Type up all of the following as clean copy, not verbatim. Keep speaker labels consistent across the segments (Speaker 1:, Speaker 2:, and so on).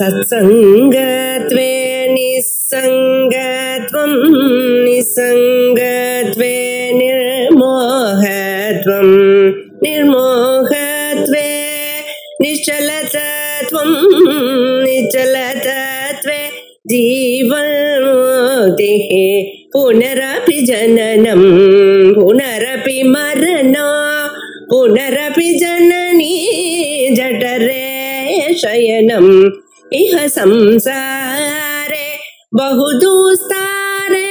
Speaker 1: सत्संगत्वे निस्संगत्वं निस्संगत्वे निर्मोहत्वं निर्मोहत्वे निश्चलतत्वं निश्चलतत्वे जीवन्मुक्तिः पुनरपि जननं पुनरपि मरणं पुनरपि जननी जठरे शयनम् इह संसारे बहुदुस्तारे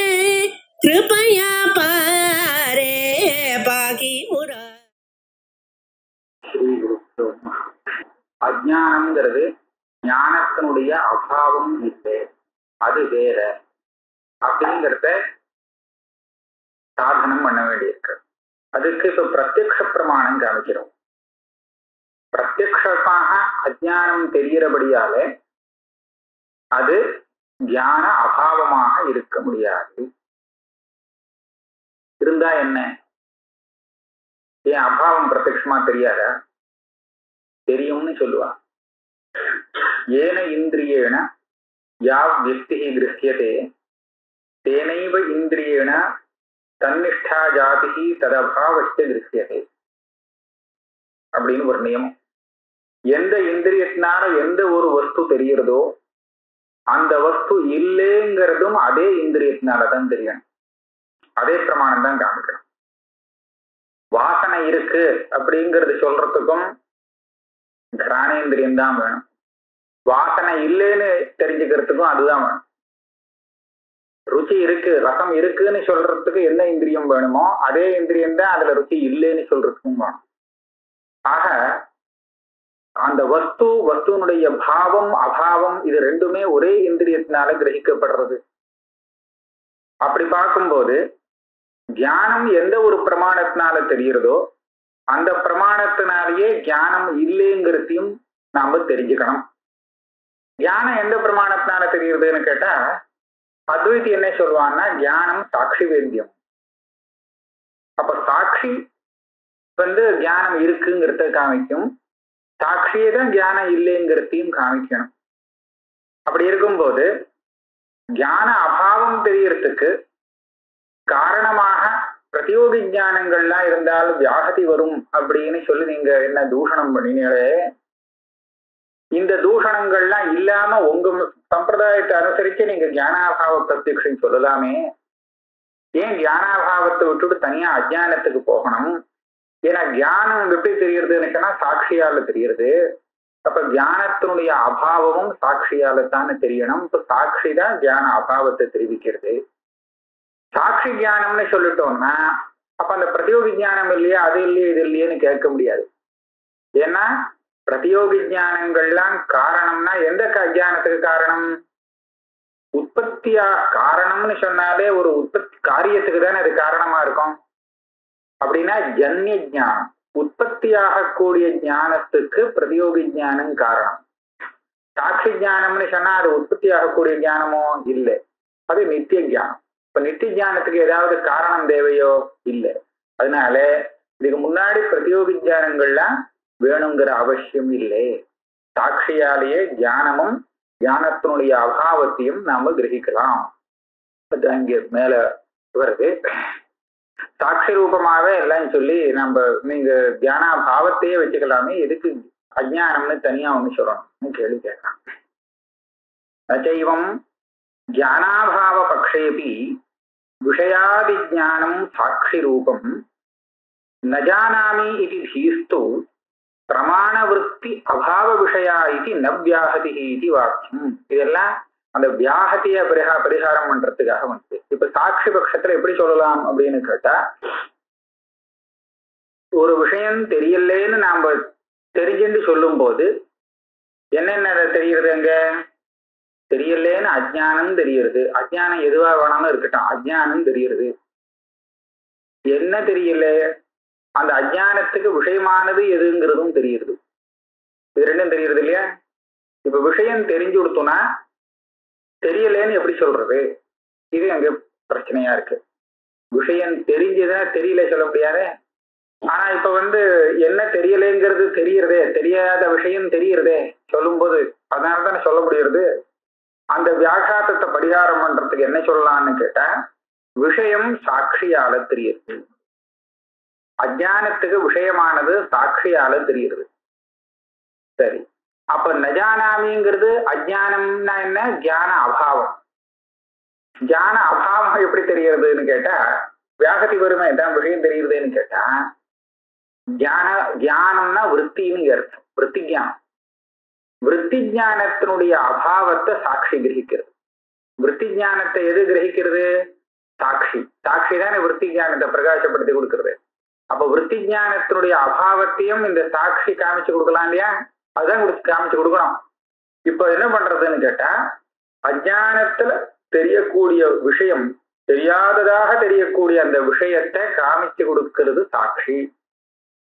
Speaker 1: कृपया पारे पाहि मुरा.
Speaker 2: அஜ்ஞானம்ங்கிறது ஞானத்தினுடைய அபாவம் இல்லை, அது வேற அப்படிங்கிறத சாதனம் பண்ண வேண்டியிருக்கு. அதுக்கு இப்ப பிரத்யக்ஷ பிரமாணம் காமிக்கிறோம். பிரத்யக்ஷமாக அஜ்ஞானம் தெரிகிறபடியாலே அது ஞான அபாவமாக இருக்க முடியாது. இருந்தா என்ன? ஏன் அபாவம் பிரத்யக்ஷமா தெரியாதா? தெரியும்னு சொல்லுவா. ஏன இந்திரியேன யா வியக்தி கிருஹ்யதே தேனைவ இந்திரியேன தன்னிஷ்டா ஜாதி ததபாவச்ச கிருஹ்யதே அப்படின்னு ஒரு நியமம். எந்த இந்திரியத்தினால எந்த ஒரு வஸ்து தெரிகிறதோ அந்த வஸ்து இல்லைங்கிறதும் அதே இந்திரியத்தினாலதான் தெரியணும். அதே பிரமாணம் தான் காமிக்கணும். வாசனை இருக்கு அப்படிங்கிறது சொல்றதுக்கும் கிரானேந்திரியம் தான் வேணும். வாசனை இல்லைன்னு தெரிஞ்சுக்கிறதுக்கும் அதுதான் வேணும். ருச்சி இருக்கு, ரசம் இருக்குன்னு சொல்றதுக்கு என்ன இந்திரியம் வேணுமோ அதே இந்திரியம் தான் அதுல ருச்சி இல்லைன்னு சொல்றதுக்கும் வேணும். ஆக அந்த வஸ்துனுடைய பாவம் அபாவம் இது ரெண்டுமே ஒரே இந்திரியத்தினால கிரகிக்கப்படுறது. அப்படி பார்க்கும்போது ஞானம் எந்த ஒரு பிரமாணத்தினால தெரிகிறதோ அந்த பிரமாணத்தினாலேயே ஞானம் இல்லைங்கிறதையும் நாம தெரிஞ்சுக்கணும். ஞானம் எந்த பிரமாணத்தினால தெரிகிறதுன்னு கேட்டா அத்வைதி என்ன சொல்லுவான்னா ஞானம் சாட்சி வேத்தியம். அப்ப சாட்சி ஞானம் இருக்குங்கிறத காமிக்கும், சாட்சியே தான் ஞானம் இல்லைங்கிறதையும் காமிக்கணும். அப்படி இருக்கும்போது ஞான அபாவம் தெரியறதுக்கு காரணமாக பிரதியோகி ஞானங்கள்லாம் இருந்தால் வியாகதி வரும் அப்படின்னு சொல்லி நீங்க என்ன தூஷணம் பண்ணினீங்களே, இந்த தூஷணங்கள்லாம் இல்லாம உங்க சம்பிரதாயத்தை அனுசரிச்சு நீங்க ஞானாபாவ பிரத்யக்ஷம் சொல்லலாமே. ஏன் ஞானாபாவத்தை விட்டுட்டு தனியா அஜ்ஞானத்துக்கு போகணும்? ஏன்னா ஞானம் எப்படி தெரியுறதுன்னு சொன்னா சாட்சியால தெரியுது. அப்ப ஞானத்தினுடைய அபாவமும் சாட்சியால தானே தெரியணும். இப்ப சாட்சி தான் ஞான அபாவத்தை தெரிவிக்கிறது. சாட்சி ஞானம்னு சொல்லிட்டோம்னா அப்ப அந்த பிரதியோகி ஞானம் இல்லையா, அது இல்லையே இது இல்லையேன்னு கேட்க முடியாது. ஏன்னா பிரதியோகி ஞானங்கள்லாம் காரணம்னா எந்த அஜ்ஞானத்துக்கு காரணம்? உற்பத்தியா காரணம்னு சொன்னாலே ஒரு உற்பத்தி காரியத்துக்கு தானே அது காரணமா இருக்கும். அப்படின்னா ஜன்ய ஞானம் உற்பத்தியாகக்கூடிய ஞானத்துக்கு பிரதியோகி ஞானம் காரணம். சாட்சி ஞானம்னு சொன்னா அது உற்பத்தி ஆகக்கூடிய ஞானமோ இல்லை, அது நித்திய ஞானம். இப்ப நித்திய ஞானத்துக்கு ஏதாவது காரணம் தேவையோ இல்லை. அதனால இதுக்கு முன்னாடி பிரதியோகி ஞானங்கள்லாம் வேணுங்கிற அவசியம் இல்லை. சாட்சியாலேயே ஞானமும் ஞானத்தினுடைய அபாவத்தையும் நாம கிரகிக்கலாம். அங்கே மேல வருது சாட்சி ரூபமாவே எல்லாம் சொல்லி நம்ம நீங்க தியான பாவத்தையே வச்சுக்கலாமே, எதுக்கு அஜ்ஞானம்னு தனியா ஒண்ணு சொல்லணும் கேள்வி கேட்கலாம். நச்சைவம் ஜானாபாவ பக்ஷேபி விஷயாதி ஜானம் சாட்சி ரூபம் ந ஜானாமி இது தீஸ்து பிரமாணவருத்தி அபாவ விஷயா இது ந வியாஹதி இது வாக்கியம். இதெல்லாம் அந்த வியாகதிய பரிகாரம் பண்றதுக்காக வந்து இப்ப சாட்சி பட்சத்துல எப்படி சொல்லலாம் அப்படின்னு கேட்டா, ஒரு தெரியலேன்னு நாம தெரிஞ்சுன்னு சொல்லும் போது என்னென்ன தெரிகிறது? அங்க தெரியலேன்னு அஜ்ஞானம் தெரியுது. அஜ்ஞானம் எதுவா வேணாலும் இருக்கட்டும், அஜ்ஞானம் தெரியுது. என்ன தெரியல? அந்த அஜ்ஞானத்துக்கு விஷயமானது எதுங்கிறதும் தெரியுது. இது ரெண்டும் தெரியுது இல்லையா? இப்ப விஷயம் தெரிஞ்சு கொடுத்தோம்னா தெரியலேன்னு எப்படி சொல்றது? இது அங்க பிரச்சனையா இருக்கு. விஷயம் தெரிஞ்சதா தெரியல சொல்ல முடியாத. ஆனா இப்ப என்ன தெரியலேங்கிறது தெரியறதே, தெரியாத விஷயம் தெரியறதே சொல்லும் போது அதனாலதானே சொல்ல முடியறது. அந்த வியாகாரத்தை பரிகாரம் பண்றதுக்கு என்ன சொல்லலாம்னு கேட்டா, விஷயம் சாட்சியால தெரியுது. அஜானத்துக்கு விஷயமானது சாட்சியால தெரியுது. சரி, அப்ப நஜானாமிங்கிறது அஜானம்னா என்ன? தியான அபாவம். தியான அபாவம் எப்படி தெரியறதுன்னு கேட்டா, வியாகதி வருமே தான் விஷயம் தெரியுதுன்னு கேட்டா, தியானம்னா விற்த்தின்னு அர்த்தம். விற்பி ஜானம். விற்பி ஜானத்தினுடைய அபாவத்தை சாட்சி கிரகிக்கிறது. விற்பி ஜானத்தை எது கிரகிக்கிறது? சாட்சி. சாட்சி தானே விற்பி ஜானத்தை பிரகாசப்படுத்தி கொடுக்கறது. அப்ப விற்பி ஜானத்தினுடைய அபாவத்தையும் இந்த சாட்சி காமிச்சு கொடுக்கலாம் இல்லையா? அதுதான் காமிச்சு கொடுக்கணும். இப்ப என்ன பண்றதுன்னு கேட்டா, அஜானத்துல தெரியக்கூடிய விஷயம் தெரியாததாக தெரியக்கூடிய அந்த விஷயத்தை காமிச்சு கொடுக்கிறது சாட்சி.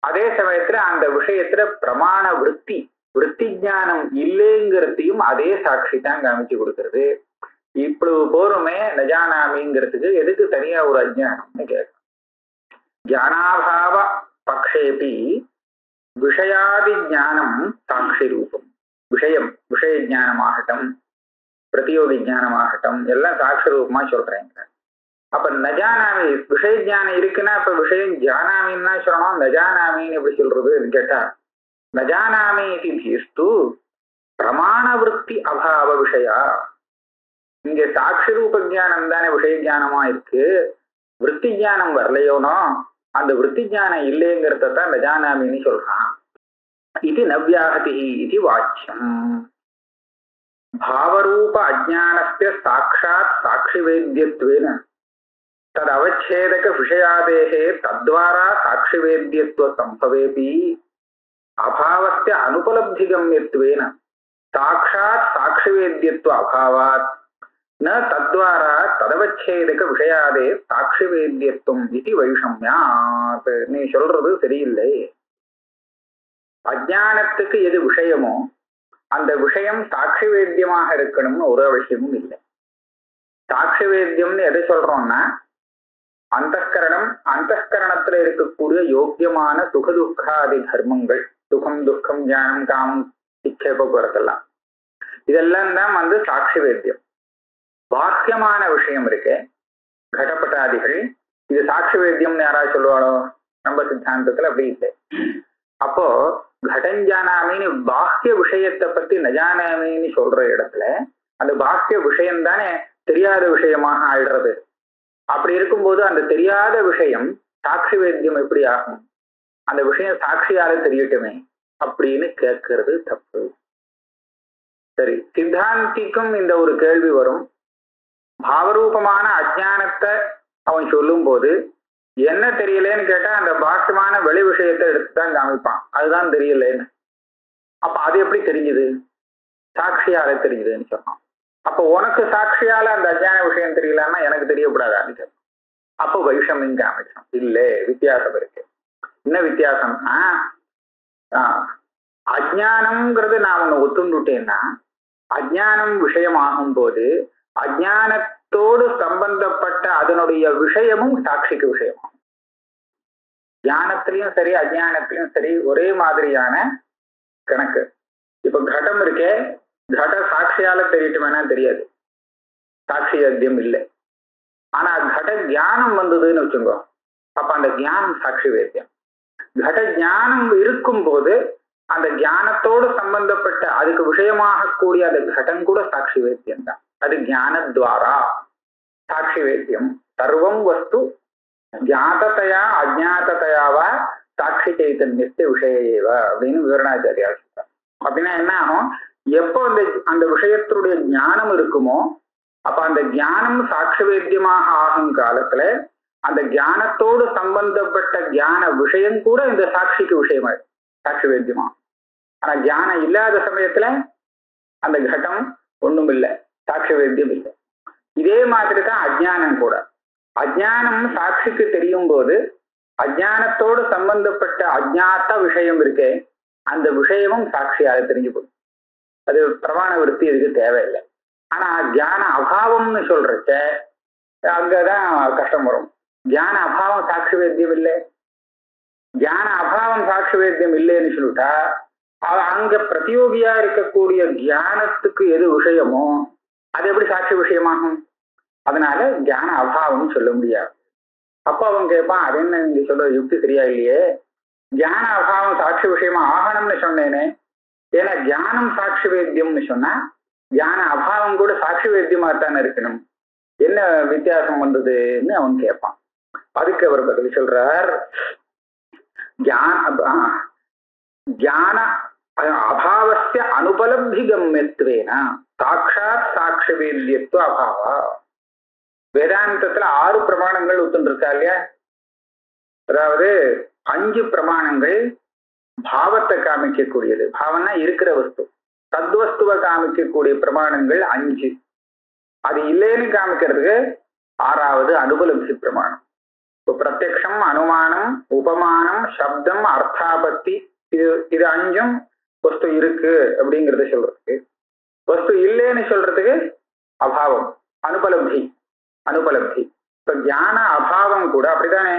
Speaker 2: அதே சமயத்துல அந்த விஷயத்துல பிரமாண விற்பி விற்பி ஜானம் இல்லைங்கிறதையும் அதே சாட்சி தான் காமிச்சு கொடுக்கறது. இப்படி போருமே நஜானாமிங்கிறதுக்கு எதுக்கு தனியா ஒரு அஜ்ஞானம்னு கேட்க. ஜானாபாவ பக்ஷேபி விஷயாதி ஞானம் சாட்சி ரூபம். விஷயம் விஷய ஜானமாகட்டும் பிரதியோகி ஜானமாகட்டும் எல்லாம் சாட்சி ரூபமா சொல்றேங்க. அப்ப நஜானாமி விஷய ஜானம் இருக்குன்னா இப்ப விஷயம் ஜானாமின்னா சொல்லணும். நஜானாமின்னு எப்படி சொல்றதுன்னு கேட்டா, நஜானாமி தீஸ்து பிரமாண விற்பி அபாவ விஷயா. இங்க சாட்சி ரூப ஜானம் தானே விஷய ஜானமா இருக்கு. விற்பி ஜானம் வரலையோனோ அந்த விற்பி ஜானம் இல்லைங்கிறதான் நஜானாமின்னு சொல்றான். இது நவ்யாகதி இது வாச்சியம். பாவரூப அஜானஸ்ய சாட்சாத் சாட்சி வேத்யத்வேன தத் அவச்சேதக விஷயாதேஹே தத்வாரா சாட்சி வேத்யத்வ சம்பவேபி அபாவஸ்ய அனுபலப்திகம்யத்வேன சாட்சாத் சாட்சி வேத்யத்வ அபாவாத் ந தத்வாரா ததவச்சேதக விஷயாதே சாட்சி வேத்யத்வம் இது வைஷம்யாத். நீ சொல்றது சரியில்லை. அஜானத்துக்கு எது விஷயமோ அந்த விஷயம் சாட்சி வேத்தியமாக இருக்கணும்னு ஒரு அவசியமும் இல்லை. சாட்சி வேத்தியம்னு எதை சொல்றோம்னா, அந்தஸ்கரணம் அந்தஸ்கரணத்துல இருக்கக்கூடிய யோக்கியமான சுகதுக்காதி தர்மங்கள், சுகம் துக்கம் ஞானம் காமம் இச்சை போக்குவரத்தெல்லாம், இதெல்லாம் தான் சாட்சி வேத்தியம். பாக்கியமான விஷயம் இருக்கு கடப்பட்டாதிகள், இது சாட்சி வேத்தியம்னு யாராவது சொல்லுவாளோ? நம்ம சித்தாந்தத்துல அப்படி இல்லை. அப்போ கடஞ்சானாமின்னு பாக்கிய விஷயத்தை பத்தி நஜானாமின்னு சொல்ற இடத்துல அந்த பாக்கிய விஷயம் தானே தெரியாத விஷயமாக ஆயிடுறது. அப்படி இருக்கும்போது அந்த தெரியாத விஷயம் சாட்சி வேத்தியம் எப்படி ஆகும்? அந்த விஷயம் சாட்சியால தெரியட்டுமே அப்படின்னு கேட்கறது தப்பு. சரி, சித்தாந்திக்கும் இந்த ஒரு கேள்வி வரும். பாவரூபமான அஜானத்தை அவன் சொல்லும் போது என்ன தெரியலேன்னு கேட்டா அந்த பாக்கியமான வெளி விஷயத்தை எடுத்துதான் காமிப்பான், அதுதான் தெரியலேன்னு. அப்ப அது எப்படி தெரிஞ்சுது? சாட்சியால தெரிஞ்சுதுன்னு சொன்னான். அப்ப உனக்கு சாட்சியால அந்த அஜான விஷயம் தெரியலன்னா எனக்கு தெரியக்கூடாதான்னு கேட்பான். அப்போ வைஷமியம் காமிச்சான். இல்ல, வித்தியாசம் இருக்கு. என்ன வித்தியாசம்னா, அஜானம்ங்கிறது நான் ஒண்ணு ஒத்துண்டுட்டேன்னா, அஜானம் விஷயமாகும் போது அஜானத்தோடு சம்பந்தப்பட்ட அதனுடைய விஷயமும் சாட்சிக்கு விஷயமாகும். ஞானத்திலையும் சரி அஜானத்திலையும் சரி ஒரே மாதிரியான கணக்கு. இப்ப கடம் இருக்கே, கட சாட்சியால தெரியட்டுமேனா தெரியாது, சாட்சி வேத்தியம் இல்லை. ஆனா கட ஞானம் வந்ததுன்னு வச்சுக்கோ, அப்ப அந்த ஞானம் சாட்சி வேத்தியம். கட ஞானம் இருக்கும் போது அந்த ஞானத்தோடு சம்பந்தப்பட்ட அதுக்கு விஷயமாக கூடிய அந்த கடம் கூட சாட்சி வேத்தியம் தான். அது ஞானத்வாரா சாட்சி வேத்தியம். சர்வம் வஸ்து ஜாதத்தையா அஜாதத்தையாவா சாட்சி சைத்தன்யத்தை விஷயேவ அப்படின்னு விவரணாச்சாரியா சொல்றார். அப்படின்னா என்ன ஆகும்? எப்போ அந்த விஷயத்தினுடைய ஞானம் இருக்குமோ அப்ப அந்த ஞானம் சாட்சி வேத்தியமாக ஆகும் காலத்துல அந்த ஞானத்தோடு சம்பந்தப்பட்ட ஞான விஷயம் கூட இந்த சாட்சிக்கு விஷயமாயிடும், சாட்சி வேத்தியமா. ஆனா ஞானம் இல்லாத சமயத்துல அந்த கட்டம் ஒண்ணும் இல்லை, சாட்சி வேத்தியம் இல்லை. இதே மாதிரி தான் அஜ்ஞானம் கூட. அஜ்ஞானம் சாட்சிக்கு தெரியும் போது அஜ்ஞானத்தோடு சம்பந்தப்பட்ட அஜ்ஞாத்த விஷயம் இருக்கே, அந்த விஷயமும் சாட்சியாக தெரிஞ்சு போகும். அது பிரமாண விருத்தி இதுக்கு தேவையில்லை. ஆனா தியான அபாவம்னு சொல்றச்ச அங்கதான் கஷ்டம் வரும். தியான அபாவம் சாட்சி வேத்தியம் இல்லை. ஞான அபாவம் சாட்சி வேத்தியம் இல்லைன்னு சொல்லிட்டா அங்க பிரதியோகியா இருக்கக்கூடிய ஞானத்துக்கு எது விஷயமோ அது எப்படி சாட்சி விஷயமாகும்? அதனால ஞான அபாவம் சொல்ல முடியாது. அப்ப அவன் கேட்பான், அது என்ன நீங்க சொல்ற யுக்தி சரியா இல்லையே, ஞான அபாவம் சாட்சி விஷயமா ஆகணும்னு சொன்னேனே, ஏன்னா ஞானம் சாட்சி வேத்தியம்னு சொன்னா ஞான அபாவம் கூட சாட்சி வேத்தியமாகத்தானே இருக்கணும், என்ன வித்தியாசம் வந்ததுன்னு அவன் கேட்பான். அதுக்கு அவர் பதில் சொல்றார், ஞான அபாவஸ்ய அனுபலப்தி கம்யத்வேன சாட்சாத் சாட்சி வேத்தியத்துவ அபாவா. வேதாந்தத்துல 6 பிரமாணங்கள் ஒத்துருக்கா இல்லையா? அதாவது 5 பிரமாணங்கள் பாவத்தை காமிக்கக்கூடியது, பாவம்னா இருக்கிற வஸ்து, தத்வஸ்துவை காமிக்கக்கூடிய பிரமாணங்கள் 5. அது இல்லைன்னு காமிக்கிறதுக்கு 6வது அனுபலப்தி பிரமாணம். இப்போ பிரத்யக்ஷம், அனுமானம், உபமானம், சப்தம், அர்த்தாபத்தி, இது 5ம் வஸ்து இருக்கு அப்படிங்கறத சொல்றதுக்கு. வஸ்து இல்லைன்னு சொல்றதுக்கு அபாவம், அனுபலப்தி. இப்ப ஞான அபாவம் கூட அப்படித்தானே.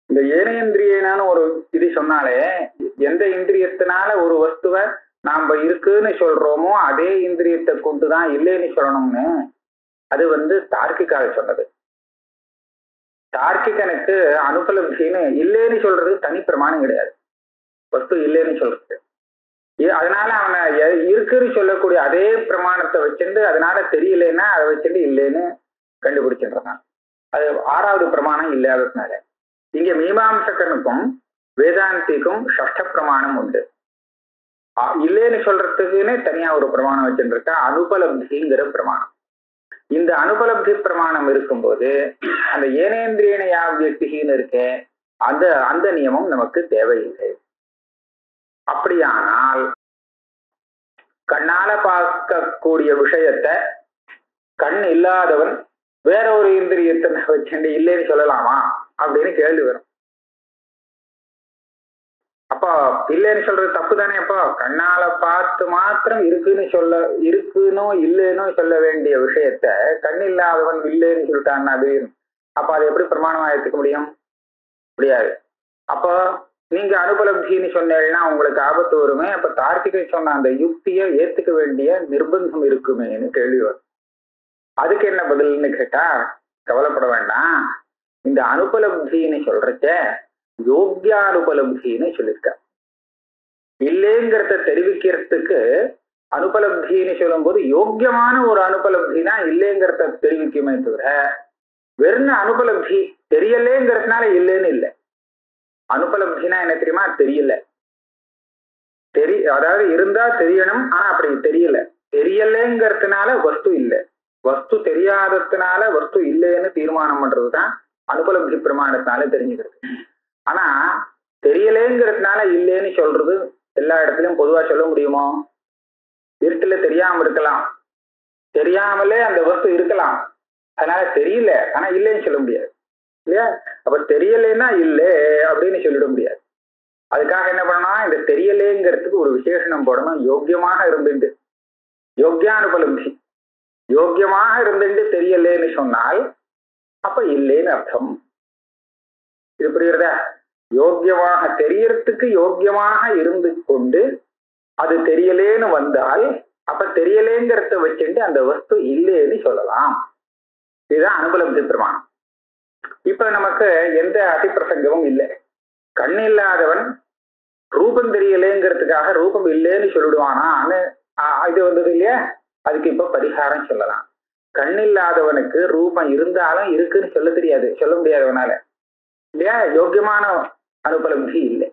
Speaker 2: இந்த ஏனேந்திரியனான ஒரு இது சொன்னாலே, எந்த இந்திரியத்தினால ஒரு வஸ்துவை நாம இருக்குன்னு சொல்றோமோ அதே இந்திரியத்தை கொண்டுதான் இல்லைன்னு சொல்லணும்னு அது தார்க்கிகாக சொன்னது. தார்க்கிகனுக்கு அனுபலப்தின்னு இல்லைன்னு சொல்றது தனி பிரமாணம் கிடையாது, வஸ்து இல்லைன்னு சொல்றது. அதனால அவனை இருக்குன்னு சொல்லக்கூடிய அதே பிரமாணத்தை வச்சுட்டு அதனால தெரியலன்னா அதை வச்சுட்டு இல்லைன்னு கண்டுபிடிச்சின்றான். அது 6வது பிரமாணம் இல்லாததுனால. இங்க மீமாம்சகனுக்கும் வேதாந்திக்கும் ஷஷ்ட பிரமாணம் உண்டு. இல்லைன்னு சொல்றதுக்குன்னு தனியா ஒரு பிரமாணம் வச்சுருக்கா, அனுபலப்திங்கிற பிரமாணம். இந்த அனுபலப்தி பிரமாணம் இருக்கும்போது அந்த ஏனேந்திரியன யாவ்யக்தின்னு இருக்கே, அந்த நியமம் நமக்கு தேவையில்லை. அப்படியானால் கண்ணால பார்க்கக்கூடிய விஷயத்தை கண் இல்லாதவன் வேற ஒரு இந்திரியத்தை வச்சுட்டு இல்லைன்னு சொல்லலாமா அப்படின்னு கேள்வி வரும். அப்போ இல்லைன்னு சொல்றது தப்பு தானே. அப்போ கண்ணால பார்த்து மாத்திரம் இருக்குன்னோ இல்லைன்னோ சொல்ல வேண்டிய விஷயத்த கண் இல்லாதவன் இல்லைன்னு சொல்லிட்டான்னா அது அப்ப அதை எப்படி பிரமாணமா ஏற்றுக்க முடியும்? முடியாது. அப்போ நீங்க அனுபலப்தின்னு சொன்னீங்கன்னா உங்களுக்கு ஆபத்து வருமே, அப்ப தார்க்கிகை சொன்ன அந்த யுக்தியை ஏத்துக்க வேண்டிய நிர்பந்தம் இருக்குமேன்னு கேள்வி வரும். அதுக்கு என்ன பதில்னு கேட்டா, கவலைப்பட வேண்டாம், இந்த அனுபலப்தின்னு சொல்றச்ச யோக்யானுபலப்தின்னு சொல்லியிருக்க. இல்லைங்கிறத தெரிவிக்கிறதுக்கு அனுபலப்தின்னு சொல்லும் போது யோக்கியமான ஒரு அனுபலப்தினா இல்லைங்கிறத தெரிவிக்குமே தவிர வெறும் அனுபலப்தி தெரியலேங்கிறதுனால இல்லைன்னு இல்லை. அனுபலப்தினா என்ன தெரியுமா? தெரியல, அதாவது இருந்தா தெரியணும், ஆனா அப்படி தெரியல. தெரியலேங்கிறதுனால வஸ்து இல்லை, வஸ்து தெரியாததுனால வஸ்து இல்லைன்னு தீர்மானம் பண்றதுதான் அனுபலப்தி பிரமாணத்தினால தெரிஞ்சுக்கிறது. ஆனா தெரியலேங்கிறதுனால இல்லைன்னு சொல்றது எல்லா இடத்துலயும் பொதுவா சொல்ல முடியுமோ? இருட்டுல தெரியாம இருக்கலாம், தெரியாமலே அந்த வஸ்து இருக்கலாம், அதனால தெரியல ஆனா இல்லைன்னு சொல்ல முடியாது இல்லையா? அப்ப தெரியலைன்னா இல்லை அப்படின்னு சொல்லிட முடியாது. அதுக்காக என்ன பண்ணணும், இந்த தெரியலேங்கிறதுக்கு ஒரு விசேஷனம் போடணும், யோக்கியமாக இருந்துட்டு. யோக்கியானுபலப்தி, யோக்கியமாக இருந்துட்டு தெரியலேன்னு சொன்னால் அப்ப இல்லைன்னு அர்த்தம். இது புரியுறதா? யோக்கியமாக தெரியறதுக்கு யோக்கியமாக இருந்து கொண்டு அது தெரியலேன்னு வந்தால் அப்ப தெரியலேங்கிறத வச்சுட்டு அந்த வஸ்து இல்லைன்னு சொல்லலாம். இதுதான் அனுபலப்தி பிரமாணம். இப்ப நமக்கு எந்த அதிப்பிரசங்கமும் இல்லை. கண் இல்லாதவன் ரூபம் தெரியலேங்கிறதுக்காக ரூபம் இல்லைன்னு சொல்லிடுவானான்னு இது வந்தது இல்லையா? அதுக்கு இப்ப பரிகாரம் சொல்லலாம். கண் இல்லாதவனுக்கு ரூபம் இருந்தாலும் இருக்குன்னு சொல்ல தெரியாது, சொல்ல முடியாதவனால இல்லையா? யோக்கியமான அனுபலப்தி இல்லை.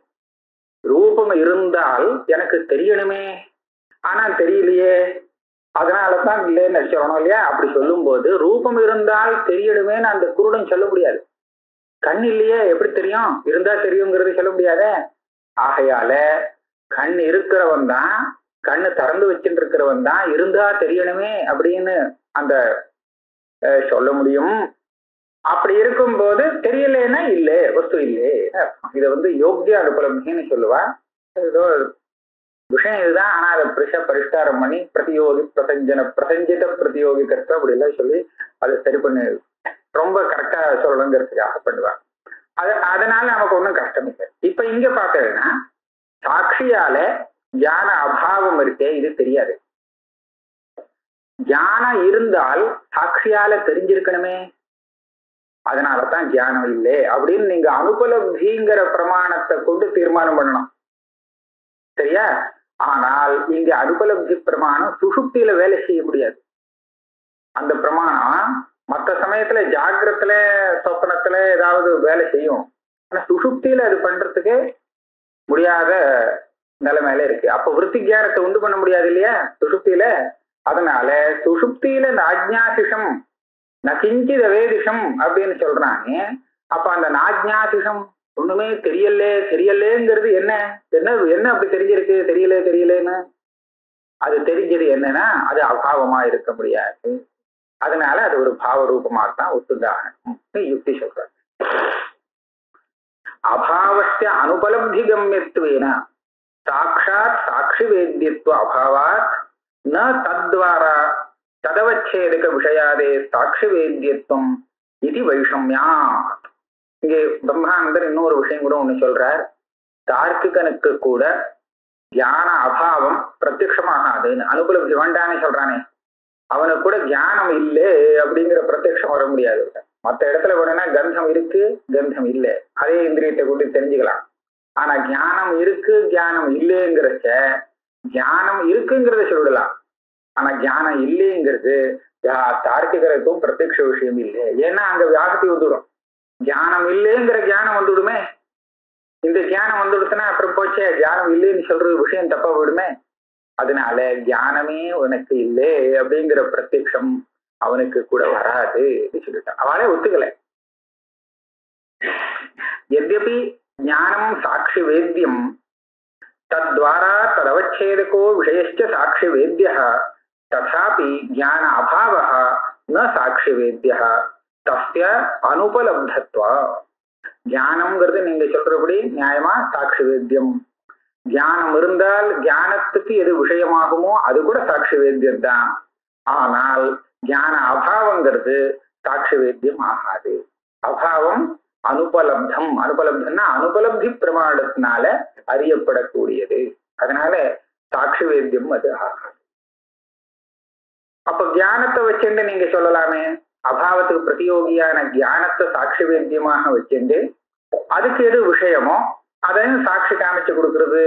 Speaker 2: ரூபம் இருந்தால் எனக்கு தெரியணுமே, ஆனா தெரியலையே, அதனாலதான் இல்லைன்னு சொல்லணும் இல்லையா? அப்படி சொல்லும் போது ரூபம் இருந்தால் தெரியணுமேன்னு அந்த குருடன் சொல்ல முடியாது. கண் இல்லையே எப்படி தெரியும்? இருந்தா தெரியுங்கிறது சொல்ல முடியாதே. ஆகையால கண் இருக்கிறவன் தான், கண்ணு திறந்து வச்சுட்டு இருக்கிறவன் தான் இருந்தா தெரியணுமே அப்படின்னு அந்த சொல்ல முடியும். அப்படி இருக்கும்போது தெரியலன்னா இல்லை, வஸ்து இல்லை. இதை யோக்கிய அனுபலப்தின்னு சொல்லுவா. ஏதோ விஷயம் இதுதான், ஆனா அதை பரிஷ்காரம் பண்ணி பிரதியோகி பிரசஞ்சித பிரதியோகி கருத்து அப்படி எல்லாம் சொல்லி அதை சரி பண்ணி ரொம்ப கரெக்டா சொல்லணுங்கிறதுக்காக பண்ணுவாங்க. அதனால நமக்கு ஒண்ணும் கஷ்டம் இல்லை. இப்ப இங்க பார்த்ததுன்னா சாட்சியால ஞான அபாவம் இருக்கே, இது தெரியாது. ஞானம் இருந்தால் சாட்சியால தெரிஞ்சிருக்கணுமே, அதனாலதான் ஞானம் இல்லை அப்படின்னு நீங்க அனுபலப்திங்கிற பிரமாணத்தை கொண்டு தீர்மானம் பண்ணணும். சரியா? ஆனால் இங்க அனுபலப்தி பிரமாணம் சுஷுப்தியில வேலை செய்ய முடியாது. அந்த பிரமாணம் மற்ற சமயத்துல ஜாகிரத்துல சொப்பனத்துல ஏதாவது வேலை செய்யும், ஆனா சுஷுப்தியில அது பண்றதுக்கு முடியாத நிலைமையில இருக்கு. அப்ப விருத்தி ஞானத்தை உண்டு பண்ண முடியாது இல்லையா சுஷுப்தியில. அதனால சுஷுப்தியில இந்த ஆஜ்ஞாசிஷம் நகிஞ்சித வேதிஷம் அப்படின்னு சொல்றாங்க. அப்ப அந்த நாஜ்ஞாசிஷம் ஒண்ணுமே தெரியலேங்கிறது என்ன என்ன என்ன அப்படி தெரிஞ்சிருக்கு தெரியலேன்னு? அது தெரிஞ்சது என்னன்னா அது அபாவமா இருக்க முடியாது. அதனால அது ஒரு பாவ ரூபமாகத்தான் ஒத்துதாகணும் யுக்தி சொல்றாங்க. அபாவஸ்ய அனுபலப்தி கம்யத்வேன சாட்சாத் சாட்சி வேத்யத்துவ அபாவாத் ந தத்வாரா ததவச்சேதக விஷயாதே சாட்சி வேத்யத்துவம் இது வைஷம்யா. இங்கே பிரம்மானந்தர் இன்னொரு விஷயம் கூட ஒண்ணு சொல்றார். தார்க்கிகனுக்கு கூட ஞான அபாவம் பிரத்யட்சமாகாதுன்னு அனுபலப்தி வேண்டானே சொல்றானே, அவனுக்கு கூட ஞானம் இல்லை அப்படிங்கிற பிரத்யட்சம் வர முடியாது. மற்ற இடத்துல போனா கந்தம் இருக்கு கந்தம் இல்லை, அதே இந்திரியத்தை கொண்டு தெரிஞ்சுக்கலாம். ஆனா ஞானம் இருக்கு ஞானம் இல்லைங்கிறச்ச ஞானம் இருக்குங்கிறத சொல்லலாம், ஆனா ஞானம் இல்லைங்கிறது தார்க்கிகருக்கும் பிரத்யட்ச விஷயம் இல்லை. ஏன்னா அங்க வியாபத்தி வந்துடும். ஞானம் இல்லைங்கிற ஞானம் வந்துடுமே, இந்த ஞானம் வந்துடுச்சுன்னா அப்புறம் போச்சே ஞானம் இல்லைன்னு சொல்றது விஷயம் தப்பா விடுமே. அதனால ஞானமே உனக்கு இல்லை அப்படிங்கிற பிரத்யட்சம் அவனுக்கு கூட வராது சொல்லிட்டான். அவளே ஒத்துக்கல. यद्यपि ज्ञानं साक्षि वेद्यं तद्वारा तदवच्छेदको विषयश्च साक्षि वेद्यः तथापि ज्ञान अभावः न साक्षि वेद्यः तस्य अनुपलब्धत्व. ஞானம்ங்கிறது நீங்க சொல்றபடி நியாயமா சாட்சி வேத்தியம். ஞானம் இருந்தால் ஞானத்துக்கு எது விஷயமாகுமோ அது கூட சாட்சி வேத்தியம் தான். ஆனால் ஞான அபாவங்கிறது சாட்சி வேத்தியம் ஆகாது. அபாவம் அனுபலப்தம். அனுபலப்தம்னா அனுபலப்தி பிரமாணத்தினால அறியப்படக்கூடியது. அதனால சாட்சி வேத்தியம் அது ஆகாது. அப்ப ஞானத்தை வச்சுட்டு நீங்க சொல்லலாமே, அபாவத்துக்கு பிரதியோகியான ஞானத்தை சாட்சி வேத்தியமாக வச்சுட்டு அதுக்கு எது விஷயமோ அதையும் சாட்சி காமிச்சு கொடுக்கறது,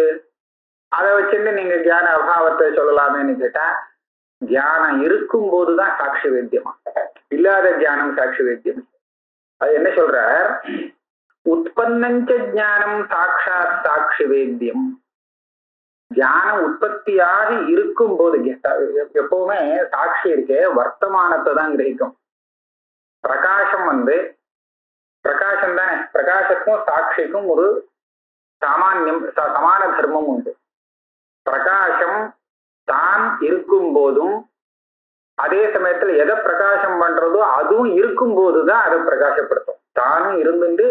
Speaker 2: அதை வச்சுட்டு நீங்க ஞான அபாவத்தை சொல்லலாமேன்னு கேட்டா, ஞானம் இருக்கும் போதுதான் சாட்சி வேத்தியமா, இல்லாத ஞானம் சாட்சி வேத்தியம். அது என்ன சொல்றார், உற்பத்தஞ்ச ஞானம் சாட்சாத் சாட்சி வேத்தியம். ஞானம் உற்பத்தியாகி இருக்கும் போது எப்பவுமே சாட்சி இருக்கே வர்த்தமானத்தை தான் கிரகிக்கும். பிரகாசம் பிரகாசம் தானே, பிரகாசத்துக்கும் சாட்சிக்கும் ஒரு சமான தர்மம் உண்டு. பிரகாசம் தான் இருக்கும் போதும் அதே சமயத்துல எதை பிரகாசம் பண்றதோ அதுவும் இருக்கும் போதுதான் அதை பிரகாசப்படுத்தும். தானும் இருந்துட்டு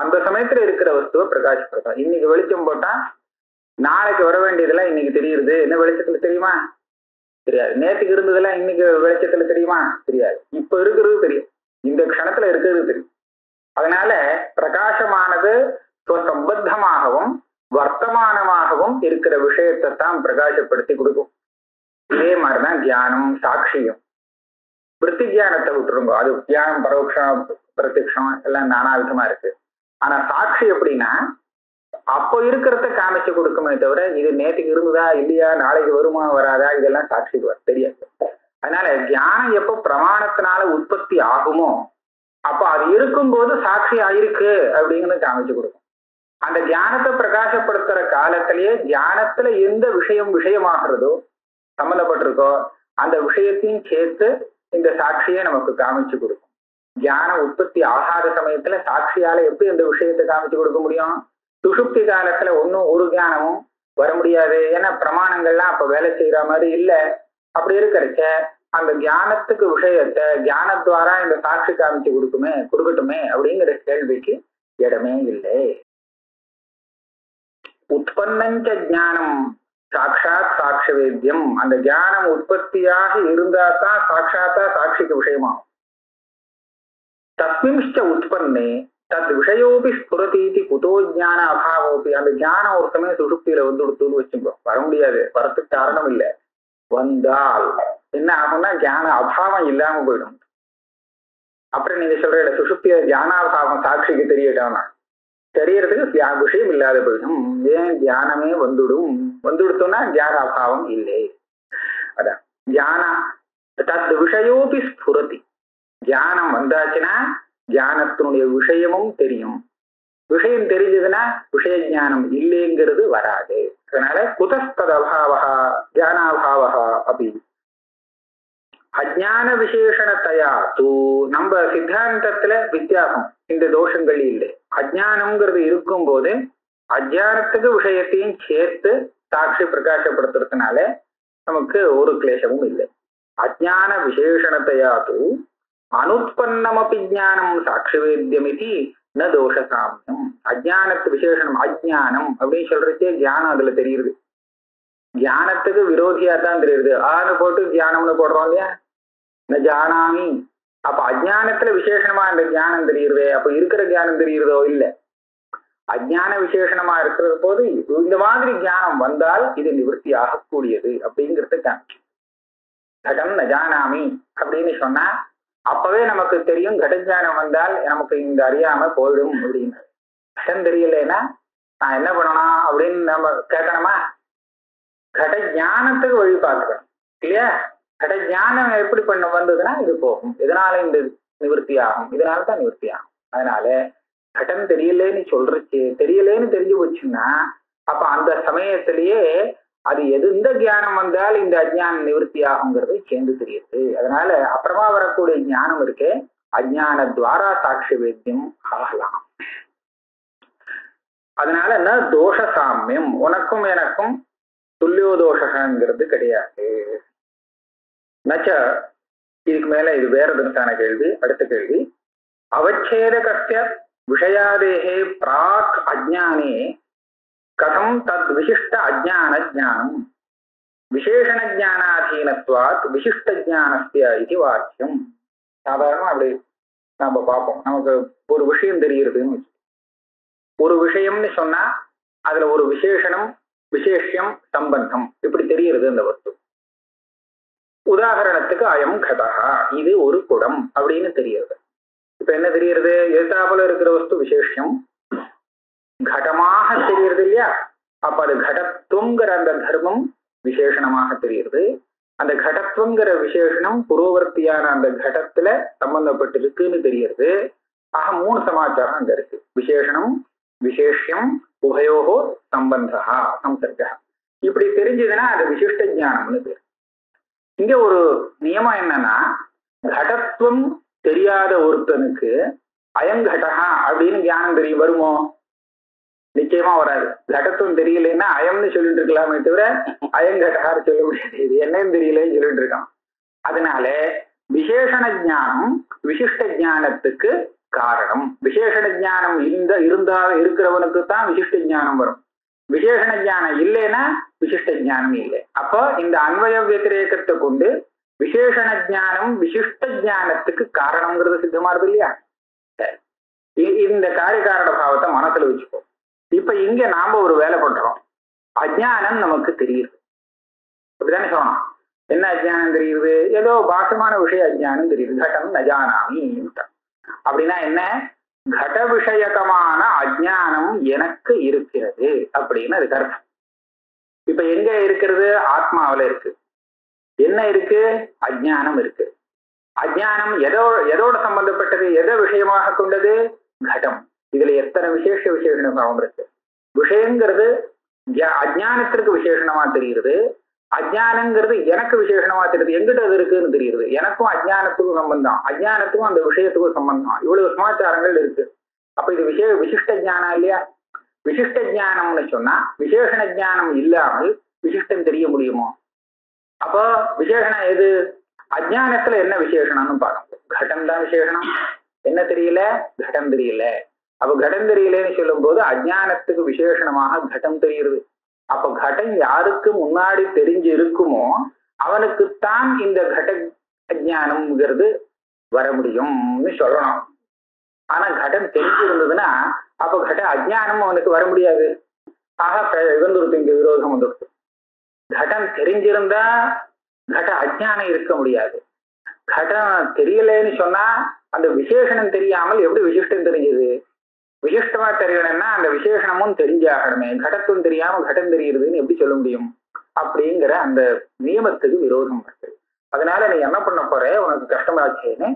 Speaker 2: அந்த சமயத்துல இருக்கிற வஸ்துவை பிரகாசப்படுத்தும். இன்னைக்கு வெளிச்சம் போட்டா நாளைக்கு வர வேண்டியதெல்லாம் இன்னைக்கு தெரியுது. என்ன வெளிச்சத்துல தெரியுமா? தெரியாது. நேற்றுக்கு இருந்ததெல்லாம் இன்னைக்கு வெளிச்சத்துல தெரியுமா? தெரியாது. இப்ப இருக்கிறது தெரியும், இந்த க்ஷணத்துல இருக்கிறது தெரியும். அதனால பிரகாசமானது சம்பத்தமாகவும் வர்த்தமானமாகவும் இருக்கிற விஷயத்தை தான் பிரகாசப்படுத்தி கொடுக்கும். இதே மாதிரிதான் தியானம் சாட்சியம். விருத்தி தியானத்தை விட்டுருங்க, அது தியானம் பரோட்சம் பிரத்யக்ஷம் எல்லாம் நானாவிதமா இருக்கு. ஆனா சாட்சி எப்படின்னா அப்போ இருக்கிறத காமிச்சு கொடுக்குமே தவிர இது நேற்றுக்கு இருந்ததா இல்லையா நாளைக்கு வருமா வராதா இதெல்லாம் சாட்சிக்கு தெரியாது. அதனால தியானம் எப்போ பிரமாணத்தினால உற்பத்தி ஆகுமோ அப்போ அது இருக்கும்போது சாட்சி ஆயிருக்கு அப்படிங்கிறத காமிச்சு கொடுக்கும். அந்த தியானத்தை பிரகாசப்படுத்துற காலத்திலேயே தியானத்துல எந்த விஷயமாகிறதோ சம்பந்தப்பட்டிருக்கோ அந்த விஷயத்தையும் சேர்த்து இந்த சாட்சியை நமக்கு காமிச்சு கொடுக்கும். தியானம் உற்பத்தி ஆகாத சமயத்துல சாட்சியால எப்படி அந்த விஷயத்தை காமிச்சு கொடுக்க முடியும்? சுஷுப்தி காலத்துல ஒரு ஞானமும் வர முடியாது. ஏன்னா பிரமாணங்கள்லாம் அப்ப வேலை செய்யற மாதிரி இல்லை. அப்படி இருக்கிறச்ச அந்த ஞானத்துக்கு விஷயத்தை ஞானத்வாரா இந்த சாட்சி காமிச்சு கொடுக்கட்டுமே அப்படிங்கிற கேள்விக்கு இடமே இல்லை. உற்பத்தஞ்ச ஞானம் சாட்சாத் சாட்சி வேத்தியம். அந்த ஞானம் உற்பத்தியாக இருந்தா தான் சாட்சாத்தா சாட்சிக்கு விஷயமாகும். தஸ்மின்ச்ச உற்பன்னே தத் விஷயோபி ஸ்புரதீதி குதோ ஞான அபாவோபி. அந்த ஞானம் ஒரு சமயம் சுசுப்தியில வந்து கொடுத்துன்னு வச்சுக்கோ, வர முடியாது, வரத்துக்கு காரணம் இல்லை. வந்தால் என்ன ஆகும்னா ஞான அபாவம் இல்லாம போயிடும். அப்புறம் நீங்க சொல்ற சுசுப்திய ஞானாபாவம் சாட்சிக்கு தெரியட்டானா, தெரியறதுக்கு விஷயம் இல்லாத போயிடும். ஏன் தியானமே வந்துடுத்தோம்னா ஞான அபாவம் இல்லை. அதான் ஞான தத் விஷயோபி ஸ்புரதி. தியானம் வந்தாச்சுன்னா தியானத்தினுடைய விஷயமும் தெரியும். விஷயம் தெரிஞ்சதுன்னா விஷய ஞானம் இல்லைங்கிறது வராது. அதனால குதஸ்தத் அபாவா தியானாபாவா அப்படி அஜான விசேஷணத்தையா தூ. நம்ம சித்தாந்தத்துல வித்தியாசம், இந்த தோஷங்கள் இல்லை. அஜானம்ங்கிறது இருக்கும் போது அஜானத்துக்கு விஷயத்தையும் சேர்த்து சாட்சி பிரகாசப்படுத்துறதுனால நமக்கு ஒரு கிளேசமும் இல்லை. அஜான விசேஷணத்தையா தூ அனுத்பன்னமபி ஞானம் சாட்சி வேத்தியம் இது ந தோஷ சாமியம். அஜானத்து விசேஷனம் அஜானம் அப்படின்னு சொல்றதே தியானம் அதுல தெரியுது. தியானத்துக்கு விரோதியா தான் தெரியுது. ஆன்னு போட்டு தியானம்னு போடுறோம் இல்லையா, ந ஜானாமி. அப்ப அஜானத்துல விசேஷமா இந்த ஞானம் தெரியுது. அப்ப இருக்கிற ஞானம் தெரியுறதோ இல்லை, அஜான விசேஷமா இருக்கிற போது இந்த மாதிரி ஞானம் வந்தால் இது நிவர்த்தி ஆகக்கூடியது அப்படிங்கிறது கடம் ந ஜானாமி அப்படின்னு சொன்னா அப்பவே நமக்கு தெரியும் கடஞானம் வந்தால் நமக்கு இந்த அறியாம போயிடும் அப்படின்னு. கடம் தெரியலன்னா நான் என்ன பண்ணணும் அப்படின்னு நம்ம கேட்கணுமா? கட ஞானத்துக்கு வழி பார்க்கணும் இல்லையா? கட ஞானம் எப்படி பண்ண வந்ததுன்னா இது போகும், இதனால இந்த நிவர்த்தி ஆகும், இதனால தான் நிவர்த்தி ஆகும். அதனால கடம் தெரியலேன்னு சொல்றச்சு, தெரியலேன்னு தெரிஞ்சு போச்சுன்னா அப்ப அந்த சமயத்திலேயே அது எந்த ஞானம் வந்தால் இந்த அஜ்ஞான நிவர்த்தி ஆகுங்கிறது சேர்ந்து தெரியுது. அதனால அப்புறமா வரக்கூடிய ஞானம் இருக்கே அஜ்ஞான துவாரா சாட்சி வேத்தியம் ஆகலாம். அதனால என்ன தோஷ சாமியம், உனக்கும் எனக்கும் துல்லியோ தோஷங்கிறது கிடையாது. நச்ச இதுக்கு மேல இது வேற விதத்தான கேள்வி. அடுத்த கேள்வி, அவச்சேதகஸ்ய விஷயாதேஹே பிராக் அஜ்ஞானே கதம் தத் விசிஷ்ட அஜ்ஞான ஜானம் விசேஷண ஜானாதீனத்வாத் விசிஷ்ட ஜானஸ்ய இது வாக்கியம். சாதாரணமா அப்படி நாம பார்ப்போம். நமக்கு ஒரு விஷயம் தெரியுதுன்னு, ஒரு விஷயம்னு சொன்னா அதுல ஒரு விசேஷணம் விசேஷம் சம்பந்தம் இப்படி தெரியுது அந்த வஸ்து. உதாரணத்துக்கு அயம் கடஹா, இது ஒரு குடம் அப்படின்னு தெரியுது. இப்ப என்ன தெரியுது? எதிர்த்தாப்புல இருக்கிற வஸ்து விசேஷம் கடமாக தெரியுது இல்லையா? அப்ப அது கடத்துவங்கிற அந்த தர்மம் விசேஷணமாக தெரியுது. அந்த கடத்துவங்கிற விசேஷனம் புரோவர்த்தியான அந்த கடத்துல சம்பந்தப்பட்டிருக்குன்னு தெரியுது. ஆக 3 சமாச்சாரம் அங்க இருக்கு. விசேஷனம் விசேஷம் உபயோகோ சம்பந்தா சம்சர்கா. இப்படி தெரிஞ்சதுன்னா அது விசிஷ்ட ஞானம்னு பேரு. இங்க ஒரு நியமம் என்னன்னா, கடத்துவம் தெரியாத ஒருத்தனுக்கு அயங்கடகா அப்படின்னு ஞானம் தெரியும் வருமோ? நிச்சயமா வராது. கடத்துவம் தெரியலன்னா அயம்னு சொல்லிட்டு இருக்கலாமே தவிர அயங்கடகான்னு சொல்ல முடியாது. இது என்னன்னு தெரியலன்னு சொல்லிட்டு இருக்கான். அதனால விசேஷண ஞானம் விசிஷ்ட ஞானத்துக்கு காரணம். விசேஷண ஞானம் இருக்கிறவனுக்கு தான் விசிஷ்ட ஞானம் வரும். விசேஷண ஞானம் இல்லைன்னா விசிஷ்ட ஞானம் இல்லை. அப்போ இந்த அன்வய வத்திரேகத்தை கொண்டு விசேஷண ஞானம் விசிஷ்ட ஞானத்துக்கு காரணம்ங்கிறது சித்தமானது இல்லையா? இந்த காரியகாரண பாவத்தை மனசுல வச்சுப்போம். இப்ப இங்க நாம ஒரு வேலை பண்றோம். அஜ்ஞானம் நமக்கு தெரியுது, அப்படித்தானே சொல்லணும். என்ன அஜ்ஞானம் தெரியுது? ஏதோ பாசமான விஷய அஜ்ஞானம் தெரியுது. கடம் நஜானாமி அப்படின்னா என்ன? கட விஷயகமான அஜ்ஞானம் எனக்கு இருக்கிறது அப்படின்னு அதுக்கு அர்த்தம். இப்ப எங்க இருக்கிறது? ஆத்மாவில இருக்கு. என்ன இருக்கு? அஜ்ஞானம் இருக்கு. அஜ்ஞானம் எதோட சம்பந்தப்பட்டது? எதை விஷயமாக கொண்டது? கடம். இதுல எத்தனை விசேஷ பாவம் இருக்கு. விஷயங்கிறது அஜ்ஞானத்திற்கு விசேஷணமா தெரியுது. அஜ்ஞானங்கிறது எனக்கு விசேஷணமா தெரியுது. எங்கிட்ட அது இருக்குன்னு தெரியுது. எனக்கும் அஜ்ஞானத்துக்கும் சம்பந்தம், அஜ்ஞானத்துக்கும் அந்த விஷயத்துக்கும் சம்பந்தம். இவ்வளவு சமாச்சாரங்கள் இருக்கு. அப்ப இது விசிஷ்ட ஜானம் இல்லையா? விசிஷ்ட ஜானம்னு சொன்னா விசேஷண ஜானம் இல்லாமல் விசிஷ்டம் தெரிய முடியுமோ? அப்போ விசேஷணம் எது? அஜ்ஞானத்துல என்ன விசேஷணம்னு பார்க்கணும். கடம் தான் விசேஷணம். என்ன தெரியல? கடம் தெரியல. அப்ப கடம் தெரியலன்னு சொல்லும் போது அஜ்ஞானத்துக்கு விசேஷணமாக கடம் தெரியுது. அப்ப கடம் யாருக்கு முன்னாடி தெரிஞ்சு இருக்குமோ அவனுக்குத்தான் இந்த கட அஜ்ஞானம்ங்கிறது வர முடியும்னு சொல்லணும். ஆனா கடம் தெரிஞ்சிருந்ததுன்னா அப்ப கட அஜ்ஞானம் அவனுக்கு வர முடியாது. ஆக இவந்துருக்கு, இங்க விரோதம் வந்துருக்கு. கடம் தெரிஞ்சிருந்தா கட அஜ்ஞானம் இருக்க முடியாது. கடம் தெரியலன்னு சொன்னா அந்த விசேஷனம் தெரியாமல் எப்படி விசிஷ்டம் தெரிஞ்சது? விசிஷ்டமா தெரியணும்னா அந்த விசேஷனமும் தெரிஞ்சாகணுமே. கடத்தும் தெரியாம கடம் தெரியுதுன்னு எப்படி சொல்ல முடியும்? அப்படிங்கிற அந்த நியமத்துக்கு விரோதம் இருக்கு. அதனால நீ என்ன பண்ண போற, உனக்கு கஷ்டமாச்சேன்னு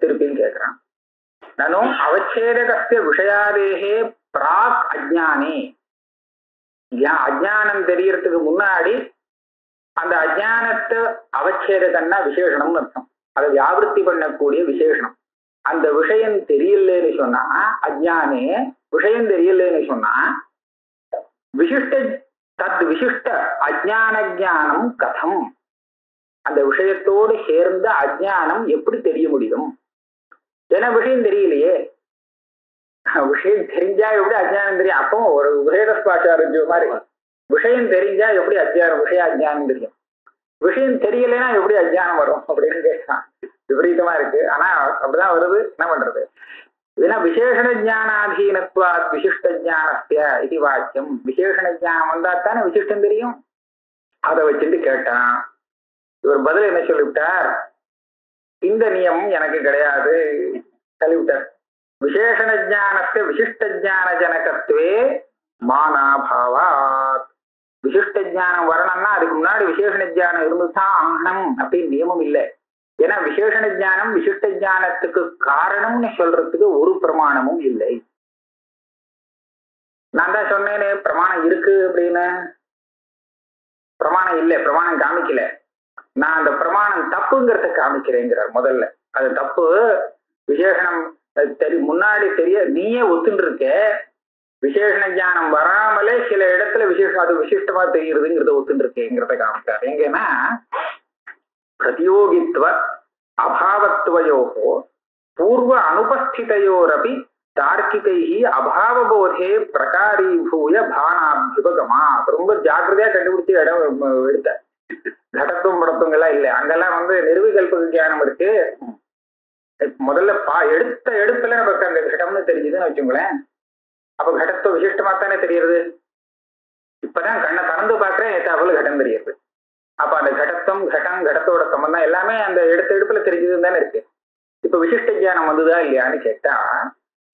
Speaker 2: திருப்பின்னு கேட்கிறான். நானும் அவச்சேதகஸ்ய விஷயாதேகே பிராக் அஜ்ஞானே, அஜ்ஞானம் தெரியறதுக்கு முன்னாடி அந்த அஜ்ஞானத்தை அவச்சேதகன்னா விசேஷனம்னு அர்த்தம். அதை வியாபிருத்தி பண்ணக்கூடிய விசேஷனம். அந்த விஷயம் தெரியலன்னு சொன்னா, அஜ்ஞானே விஷயம் தெரியலன்னு சொன்னா, விசிஷ்ட தத் விசிஷ்ட அஜ்ஞான ஜானம் கதம், அந்த விஷயத்தோடு சேர்ந்த அஜ்ஞானம் எப்படி தெரிய முடியும்? ஏன்னா விஷயம் தெரியலையே. விஷயம் தெரிஞ்சா எப்படி அஜ்ஞானம் தெரியும்? அப்போ ஒரு வேதஸ்பாச்சாரஞ்சு மாதிரி விஷயம் தெரிஞ்சா எப்படி அஜ்ஞானம் விஷய அஜ்ஞானம் தெரியும்? விஷயம் தெரியலைன்னா எப்படி அஜ்ஞானம் வரும் அப்படின்னு கேட்கலாம். விபரீதமா இருக்கு. ஆனா அப்படிதான் வருது. என்ன பண்றது? ஏன்னா விசேஷண ஜானாதீனத்வாத் விசிஷ்ட ஜானஸ்ய இது வாக்கியம். விசேஷண ஜானம் வந்தா தானே விசிஷ்டம் தெரியும். அதை வச்சுட்டு கேட்டான். இவர் பதில் என்ன சொல்லிவிட்டார்? இந்த நியமம் எனக்கு கிடையாது சொல்லிவிட்டார். விசேஷண ஜானஸ்ய விசிஷ்ட ஜான ஜனகத்வே மானாபாவாத். விசிஷ்ட ஜானம் வரணும்னா அதுக்கு முன்னாடி விசேஷண ஜானம் இருந்துதான் ஆகணும் அப்படின்னு நியமம் இல்லை. ஏன்னா விசேஷண ஜானம் விசிஷ்ட ஜானத்துக்கு காரணம்னு சொல்றதுக்கு ஒரு பிரமாணமும் இல்லை. நான் தான் சொன்னேனே பிரமாணம் இருக்கு அப்படின்னு. பிரமாணம் இல்லை, பிரமாணம் காமிக்கல. நான் அந்த பிரமாணம் தப்புங்கிறத காமிக்கிறேங்கிறார் முதல்ல. அது தப்பு. விசேஷனம் முன்னாடி தெரிய நீயே ஒத்துன்னு இருக்க. விசேஷண ஜானம் வராமலே சில இடத்துல அது விசிஷ்டமா தெரியுதுங்கிறத ஒத்துன்னு இருக்கேங்கிறத காமிச்சார். எங்கன்னா பிரதியோகித்வ அபாவத்வயோகோ பூர்வ அனுபஸ்திதையோரபி தார்க்கிகைஹி அபாவபோதே பிரகாரீபூய பானாபியுபகமா. ரொம்ப ஜாக்கிரதையா கண்டுபிடிச்சு இடம் எடுத்த. கடத்தும் படத்துங்கெல்லாம் இல்லை. அங்கெல்லாம் நிர்விகல்ப ஞானம் இருக்கு. முதல்ல எடுப்புல நமக்கு அந்த கடம்னு தெரிஞ்சுதுன்னு வச்சுங்களேன். அப்ப கடத்துவ விசிஷ்டமா தானே தெரியுது. இப்பதான் கண்ணை திறந்து பார்க்கிறேன், ஏத்தாப்புல கடம் தெரியுது. அப்ப அந்த கடத்தம் கடத்தோட சம்பந்தம் எல்லாமே அந்த எடுப்புல தெரிஞ்சதுன்னு தானே இருக்கு. இப்ப விசிஷ்ட ஜானம் வந்ததா இல்லையான்னு கேட்டா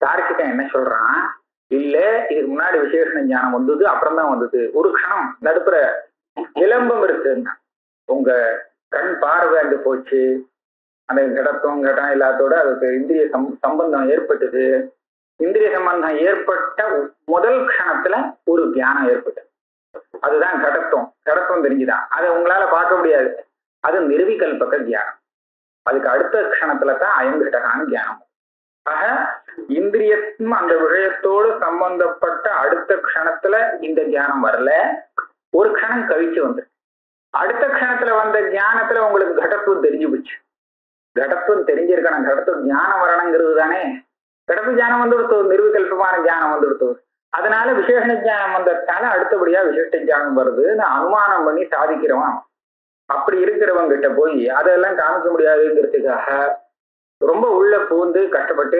Speaker 2: தார்க்கிகன் என்ன சொல்றான்? இல்ல, இதுக்கு முன்னாடி விசேஷண ஞானம் வந்தது, அப்புறம் தான் வந்தது. ஒரு க்ஷணம் நடுப்புற விளம்பம் இருக்குன்னா உங்க கண் பார்வை அங்கு போச்சு. அந்த கடத்தம் கடம் எல்லாத்தோட அதுக்கு இந்திரிய சம்பந்தம் ஏற்பட்டது. இந்திரிய சம்பந்தம் ஏற்பட்ட முதல் க்ஷணத்துல ஒரு தியானம் ஏற்பட்டது. அதுதான் கடத்துவம் தெரிஞ்சுதான். அதை உங்களால பார்க்க முடியாது. அது நிர்விகல்பக தியானம். அதுக்கு அடுத்த க்ஷணத்துல தான் அயங்கடகான தியானம். ஆக இந்திரியம் அந்த விஷயத்தோடு சம்பந்தப்பட்ட அடுத்த க்ஷணத்துல இந்த தியானம் வரல. ஒரு க்ஷணம் கழிச்சு அடுத்த க்ஷணத்துல வந்த தியானத்துல உங்களுக்கு கடத்துவம் தெரிஞ்சு போச்சு. கடத்துவம் தெரிஞ்சிருக்கணும். கடத்துவம் தியானம் வரணுங்கிறது தானே. கடத்து தியானம் வந்துடுத்து, நிர்விகல்பமான தியானம் வந்துடுத்து. அதனால விசேஷண ஜானம் வந்ததால அடுத்தபடியா விசிஷ்ட ஜானம் வருதுன்னு அனுமானம் பண்ணி சாதிக்கிறவன். அப்படி இருக்கிறவங்க கிட்ட போய் அதெல்லாம் காமிக்க முடியாதுங்கிறதுக்காக ரொம்ப உள்ள பூந்து கஷ்டப்பட்டு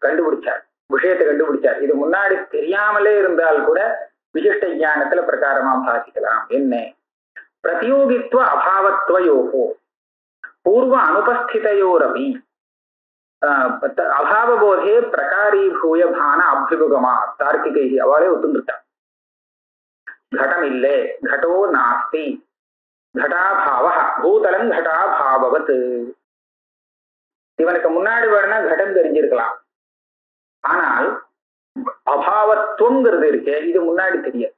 Speaker 2: கண்டுபிடிச்சார், விஷயத்தை கண்டுபிடிச்சார். இது முன்னாடி தெரியாமலே இருந்தால் கூட விசிஷ்ட ஜானத்துல பிரகாரமா பாதிக்கலாம். என்ன? பிரதியோகித்துவ அபாவத்வயோகோ பூர்வ அனுபஸ்திதையோரபி அபாவபோதே பிரகாரீபூய பான அபியுபகமா. தார்க்கிகை அவளே ஒத்துந்துட்டான். கடம் இல்லை, கடோ நாஸ்தி, கடாபாவ பூதலம் கடாபாவவத். இவனுக்கு முன்னாடி வேணும்னா கடம் தெரிஞ்சிருக்கலாம். ஆனால் அபாவத்துவங்கிறது இருக்கு, இது முன்னாடி தெரியாது.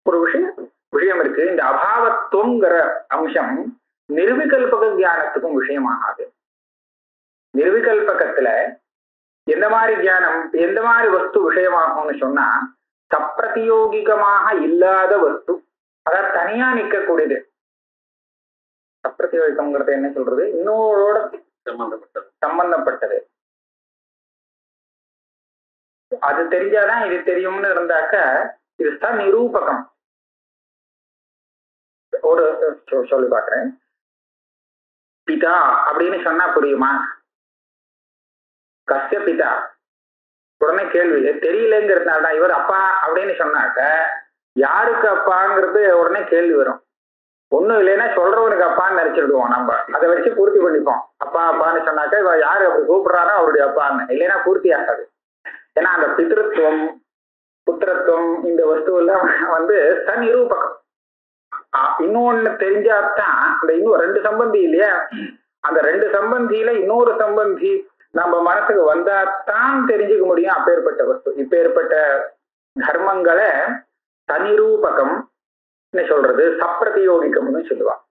Speaker 2: ஒரு விஷயம் இருக்கு. இந்த அபாவத்துவங்கிற அம்சம் நிர்விகல்பக தியானத்துக்கும் விஷயமாகாது. நிர்விகல்பகத்துல எந்த மாதிரி தியானம், எந்த மாதிரி வஸ்து விஷயமாகும்னு சொன்னா சப்பிரதியோகிகமாக இல்லாத வஸ்து, அதாவது தனியா நிற்கக்கூடியது. சப்பிரதியோகிகம்ங்கிறது என்ன சொல்றது? இன்னொரோட சம்பந்தப்பட்டது. அது தெரிஞ்சாதான் இது தெரியும்னு இருந்தாக்க இதுதான் நிரூபகம். ஒரு சொல்லி பாக்குறேன். பிதா அப்படின்னு சொன்னா புரியுமா? கஸ்ய பிதா. உடனே கேள்வி தெரியலங்கிறதுனால தான் இவர் அப்பா அப்படின்னு சொன்னாக்க யாருக்கு அப்பாங்கிறது உடனே கேள்வி வரும். ஒண்ணும் இல்லைன்னா சொல்றவனுக்கு அப்பான்னு நினைச்சிடுவோம். நம்ம அதை வச்சு பூர்த்தி பண்ணிப்போம். அப்பா அப்பான்னு சொன்னாக்க இவ யாரு அப்படி கூப்பிடுறானோ அவருடைய அப்பான்னு, இல்லைன்னா பூர்த்தி ஆகாது. ஏன்னா அந்த பித்ருத்துவம் புத்திரத்துவம் இந்த வஸ்துவெல்லாம் சநிரூபகம். இன்னொன்னு தெரிஞ்சாதான் அந்த இன்னும் ரெண்டு சம்பந்தி இல்லையா, அந்த ரெண்டு சம்பந்தியில இன்னொரு சம்பந்தி நம்ம மனசுக்கு வந்தாதான் தெரிஞ்சுக்க முடியும் அப்பேற்பட்ட வஸ்து. இப்பேற்பட்ட தர்மங்களை தனிரூபகம் சொல்றது, சப்பிரதியோகிக்கம்னு சொல்லுவான்.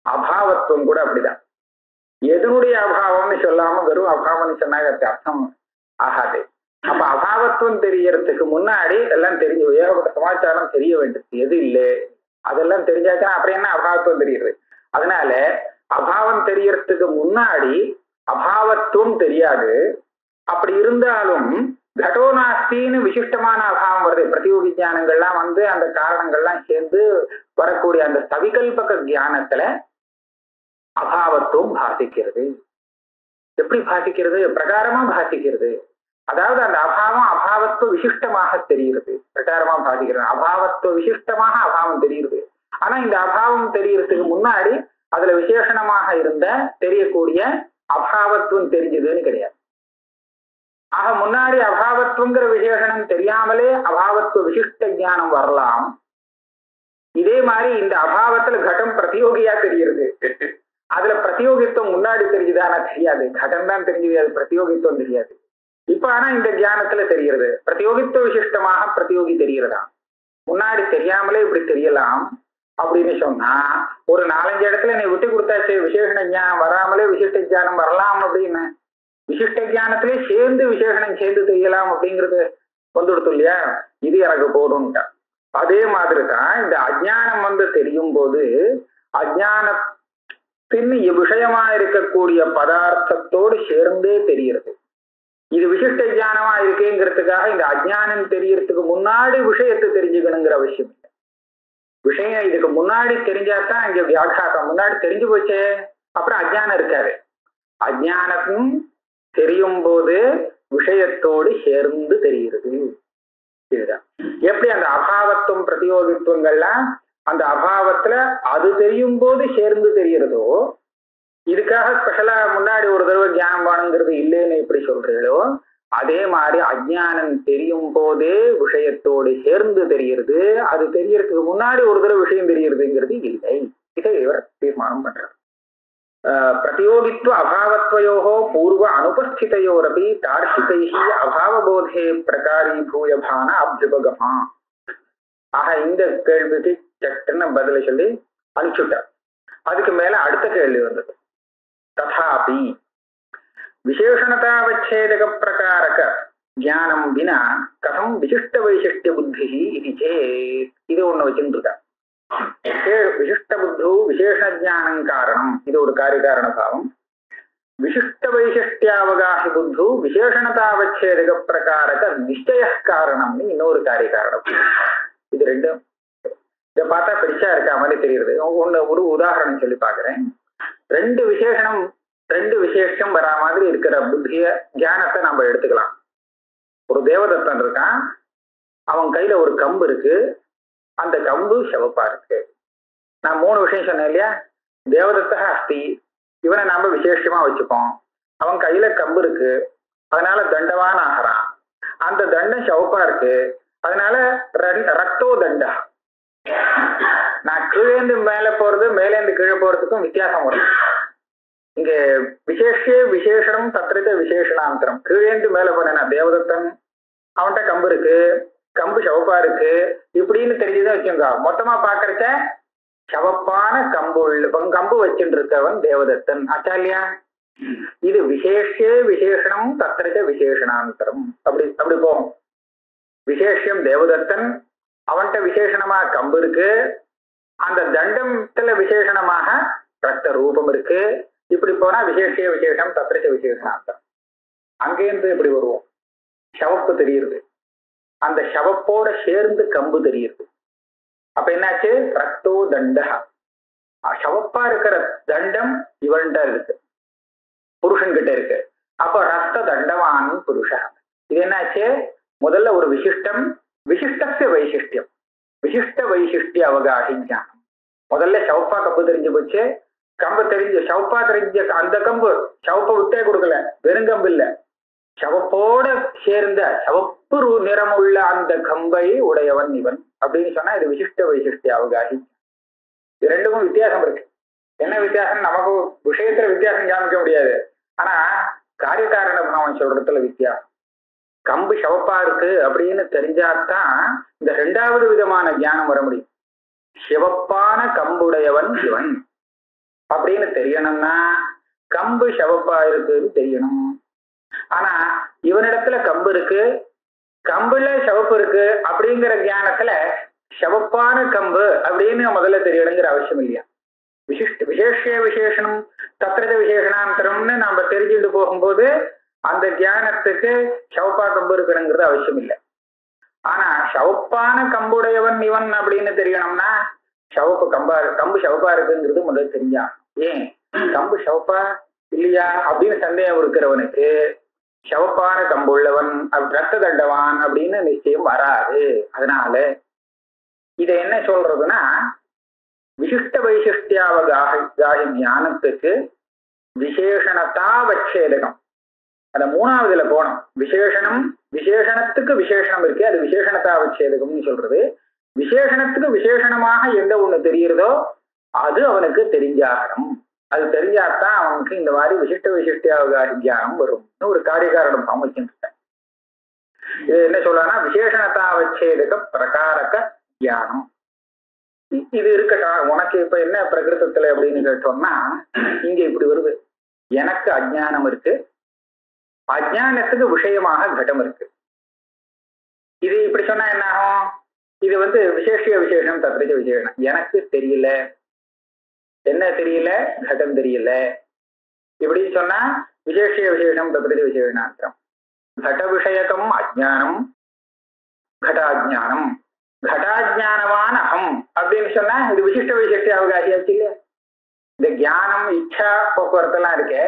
Speaker 2: அபாவத்துவம் கூட அப்படிதான். எதனுடைய அபாவம்னு சொல்லாம வெறும் அபாவம்னு சொன்னாங்க அர்த்தம் ஆகாது. அப்ப அபாவத்துவம் தெரியறதுக்கு முன்னாடி எல்லாம் தெரிஞ்சு ஏகப்பட்ட சமாச்சாரம் தெரிய வேண்டியது. எது இல்லை அதெல்லாம் தெரிஞ்சாச்சா அப்புறம் என்ன அபாவத்துவம் தெரியுது. அதனால அபாவம் தெரியறதுக்கு முன்னாடி அபாவத்துவம் தெரியாது. அப்படி இருந்தாலும் கடோநாஸ்தின்னு விசிஷ்டமான அபாவம் வருது. பிரதியோகி ஞானங்கள்லாம் அந்த காரணங்கள்லாம் சேர்ந்து வரக்கூடிய அந்த சவிகல்பக ஞானத்துல அபாவத்துவம் பாசிக்கிறது. எப்படி பாசிக்கிறது? பிரகாரமா பாசிக்கிறது. அதாவது அந்த அபாவம் அபாவத்துவ விசிஷ்டமாக தெரிகிறது. பிரகாரமா பாசிக்கிறது. அபாவத்துவ விசிஷ்டமாக அபாவம் தெரியுது. ஆனா இந்த அபாவம் தெரியறதுக்கு முன்னாடி அதுல விசேஷணமாக இருந்த தெரியக்கூடிய அபாவத்துவம் தெரிஞ்சதுன்னு கிடையாது. ஆக முன்னாடி அபாவத்துவங்கிற விசேஷனம் தெரியாமலே அபாவத்துவ விசிஷ்ட ஞானம் வரலாம். இதே மாதிரி இந்த அபாவத்துல கடம் பிரதியோகியா தெரிகிறது. அதுல பிரதியோகித்துவம் முன்னாடி தெரிஞ்சுதானா தெரியாது. கடம் தான் தெரிஞ்சது, அது பிரதியோகித்துவம் தெரியாது. இப்ப ஆனா இந்த ஞானத்துல தெரிகிறது. பிரதியோகித்துவ விசிஷ்டமாக பிரதியோகி தெரிகிறதா. முன்னாடி தெரியாமலே இப்படி தெரியலாம் அப்படின்னு சொன்னா ஒரு 4-5 இடத்துல நீ விட்டு கொடுத்தாச்சு. விசேஷண ஞானம் வராமலே விசிஷ்ட ஞானம் வரலாம் அப்படின்னு, விசிஷ்ட ஞானத்திலே சேர்ந்து விசேஷணம் சேர்ந்து தெரியலாம் அப்படிங்கிறது வந்துடுத்து இல்லையா. இது எனக்கு போதும்ட்டா. அதே மாதிரி தான் இந்த அஜ்ஞானம் தெரியும் போது அஜ்ஞானத்தின் விஷயமா இருக்கக்கூடிய பதார்த்தத்தோடு சேர்ந்தே தெரிகிறது. இது விசிஷ்ட ஞானமா இருக்கேங்கிறதுக்காக இந்த அஜ்ஞானம் தெரியறதுக்கு முன்னாடி விஷயத்தை தெரிஞ்சுக்கணுங்கிற அவசியம் இல்லை. விஷயம் இதுக்கு முன்னாடி தெரிஞ்சாதான் இங்க வியாகாரம். முன்னாடி தெரிஞ்சு போச்சே அப்புறம் அஜ்ஞானம் இருக்காது. அஜ்ஞானம் தெரியும் போது விஷயத்தோடு சேர்ந்து தெரிகிறது. இதுதான் எப்படி அந்த அபாவத்துவம் பிரதியோகித்துவங்கள்லாம் அந்த அபாவத்துல அது தெரியும் போது சேர்ந்து தெரிகிறதோ, இதுக்காக ஸ்பெஷலா முன்னாடி ஒரு தடவை ஞானம் வேணுங்கிறது இல்லைன்னு எப்படி சொல்றீங்களோ, அதே மாதிரி அஜ்ஞானம் தெரியும் போதே விஷயத்தோடு சேர்ந்து தெரிகிறது. அது தெரியறதுக்கு முன்னாடி ஒரு தடவை விஷயம் தெரிகிறதுங்கிறது இல்லை. இதை இவர் தீர்மானம் பண்றார். பிரதியோகித்வ அபாவத்வயோஹோ பூர்வ அனுபஸ்திதையோரபி தார்க்கிகைஹி அபாவபோதே பிரகாரீபூயபான அபியுபகமா. ஆக இந்த கேள்விக்கு சட்டுன்னு பதில சொல்லி அனுப்பிச்சுட்டார். அதுக்கு மேல அடுத்த கேள்வி வந்தது. ததாபி விசேஷணதாவச்சேதக பிரகாரக ஞானம் வினா கதம் விசிஷ்ட வைசிஷ்டிய புத்தி இது சேத். இது ஒண்ணு வச்சுருக்கா. விசிஷ்ட புத்து விசேஷ ஜானம் காரணம், இது ஒரு காரியகாரண பாவம். விசிஷ்ட வைசிஷ்டியாவகாசி புத்து விசேஷணதாவச்சேதக பிரகாரக நிச்சய காரணம்னு இன்னொரு காரியகாரணம். இது ரெண்டும் இதை பார்த்தா பெருசா இருக்கா மாதிரி தெரியுது. ஒரு உதாரணம் சொல்லி பாக்குறேன். ரெண்டு விசேஷம் வரா மாதிரி இருக்கிற புத்திய ஞானத்தை நம்ம எடுத்துக்கலாம். ஒரு தேவதத்தன் இருக்கான், அவன் கையில ஒரு கம்பு இருக்கு, அந்த கம்பு சிவப்பா இருக்கு. நான் 3 விஷயம் சொன்னேன் இல்லையா. தேவதத்த அஸ்தி, இவனை நாம விசேஷமா வச்சுப்போம். அவன் கையில கம்பு இருக்கு, அதனால தண்டவான் ஆகிறான். அந்த தண்டம் சிவப்பா இருக்கு, அதனால ரத்தோ தண்டா. நான் கீழேந்து மேல போறது மேலேந்து கீழே போறதுக்கும் வித்தியாசம் வரும். இங்க விசேஷம் தத்திரித்த விசேஷணாந்தரம். கீழேந்து மேல போனா தேவதத்தன், அவன்கிட்ட கம்பு இருக்கு, கம்பு சிவப்பா இருக்கு இப்படின்னு தெரிஞ்சுதான் வச்சுங்க. மொத்தமா பாக்குறச்ச சிவப்பான கம்பு வச்சுட்டு இருக்கவன் தேவதத்தன் ஆச்சா இல்லையா. இது விசேஷம் தத்திரித்த விசேஷணாந்தரம். அப்படி போகும். விசேஷம் தேவதத்தன், அவன்கிட்ட விசேஷணமா கம்பு இருக்கு, அந்த தண்டத்துல விசேஷணமாக ரத்த ரூபம் இருக்கு. இப்படி போனா விசேஷம் தத்திரித்த விசேஷணாந்தரம். அங்கேருந்து இப்படி வருவோம். சிவப்பு தெரியுது, அந்த சிவப்போட சேர்ந்து கம்பு தெரியுது. அப்ப என்னாச்சு? ரத்தோ தண்டா. சிவப்பா இருக்கிற தண்டம் இவன்கிட்ட இருக்கு, புருஷன் கிட்ட இருக்கு. அப்ப ரத்த தண்டவான் புருஷ. இது என்னாச்சு? முதல்ல ஒரு விசிஷ்டம், விசிஷ்டஸ்ய வைசிஷ்டியம், விசிஷ்ட வைசிஷ்டிய அவகாஹி ஞானம். முதல்ல சவுப்பா கம்பு தெரிஞ்சு போச்சு. கம்பு தெரிஞ்சு சவுப்பா தெரிஞ்ச அந்த கம்பு சவுப்பை விட்டே கொடுக்கல, வெறுங்கம்பு இல்ல, சவப்போட சேர்ந்த சவப்பு நிறமுள்ள அந்த கம்பை உடையவன் இவன் அப்படின்னு சொன்னா இது விசிஷ்ட வைசிஷ்டிய அவகாஹி. இது ரெண்டுக்கும் வித்தியாசம் இருக்கு. என்ன வித்தியாசம்? நமக்கு விஷயத்துல வித்தியாசம் காமிக்க முடியாது, ஆனா காரியகாரண பாவம் சொல்றதுல வித்தியாசம். கம்பு சவப்பா இருக்கு அப்படின்னு தெரிஞ்சாதான் இந்த ரெண்டாவது விதமான ஞானம் வர முடியும். சிவப்பான கம்புடையவன் இவன் அப்படின்னு தெரியணும்னா கம்பு சவப்பா இருக்குன்னு தெரியணும். ஆனா இவனிடத்துல கம்பு இருக்கு, கம்புல சிவப்பு இருக்கு அப்படிங்கிற ஞானத்துல சிவப்பான கம்பு அப்படின்னு முதல்ல தெரியணுங்கிற அவசியம் இல்லையா? விசேஷ விசேஷனம் தத்திரத விசேஷனாந்தரம்னு நாம தெரிஞ்சுட்டு போகும்போது அந்த தியானத்துக்கு சவப்பா கம்பு இருக்கணுங்கிறது அவசியம் இல்லை. ஆனா சவப்பான கம்புடையவன் இவன் அப்படின்னு தெரியணும்னா சவப்பு கம்பு சவப்பா இருக்குங்கிறது முதல்ல தெரிஞ்சா. ஏன் கம்பு சவப்பா இல்லையா அப்படின்னு சந்தேகம் இருக்கிறவனுக்கு சவப்பான கம்பு உள்ளவன் ரத்த தண்டவான் அப்படின்னு நிச்சயம் வராது. அதனால இதை என்ன சொல்றதுன்னா விசிஷ்ட வைசிஷ்டியாவகாஹி ஞானத்துக்கு விசேஷணத்தாவச்சேதகம், அந்த மூணாவதுல போனோம். விசேஷனம், விசேஷணத்துக்கு விசேஷனம் இருக்கு, அது விசேஷணத்தாவச்சேதகம்னு சொல்றது. விசேஷணத்துக்கு விசேஷணமாக எந்த ஒண்ணு தெரியுறதோ அது அவனுக்கு தெரிஞ்சாகணும். அது தெரிஞ்சாதான் அவனுக்கு இந்த மாதிரி விசிஷ்ட விசிஷ்டியாவகாஹி ஞானம் வரும். ஒரு காரியகாரணம் அமைச்சுட்டேன். இது என்ன சொல்றான்னா விசேஷணத்தாவச்சேதக பிரகாரக ஞானம். இது இருக்கட்டும், உனக்கு இப்ப என்ன பிரகிருதத்துல அப்படின்னு கேட்டோம்னா இங்க இப்படி வருது. எனக்கு அஜ்ஞானம் இருக்கு, அஜ்ஞானத்துக்கு விஷயமாக கடம் இருக்கு. இது இப்படி சொன்னா என்ன ஆகும்? இது விசேஷிய விசேஷம் தத்ரிஜ விசேஷம். எனக்கு தெரியல, என்ன தெரியல? கடம் தெரியல. இப்படி சொன்னா விசேஷிய விசேஷம் தத்ரிஜ விசேஷனாந்திரம். கட விஷயகம் அஜ்ஞானம், கடாஜ்ஞானம், கடாஜ்ஞானவான் அகம் அப்படின்னு சொன்னா இது விசிஷ்ட விசேஷ அவகாசியாச்சு இல்லையா? இந்த ஞானம் இச்சா போக்குவரத்து எல்லாம் இருக்கே,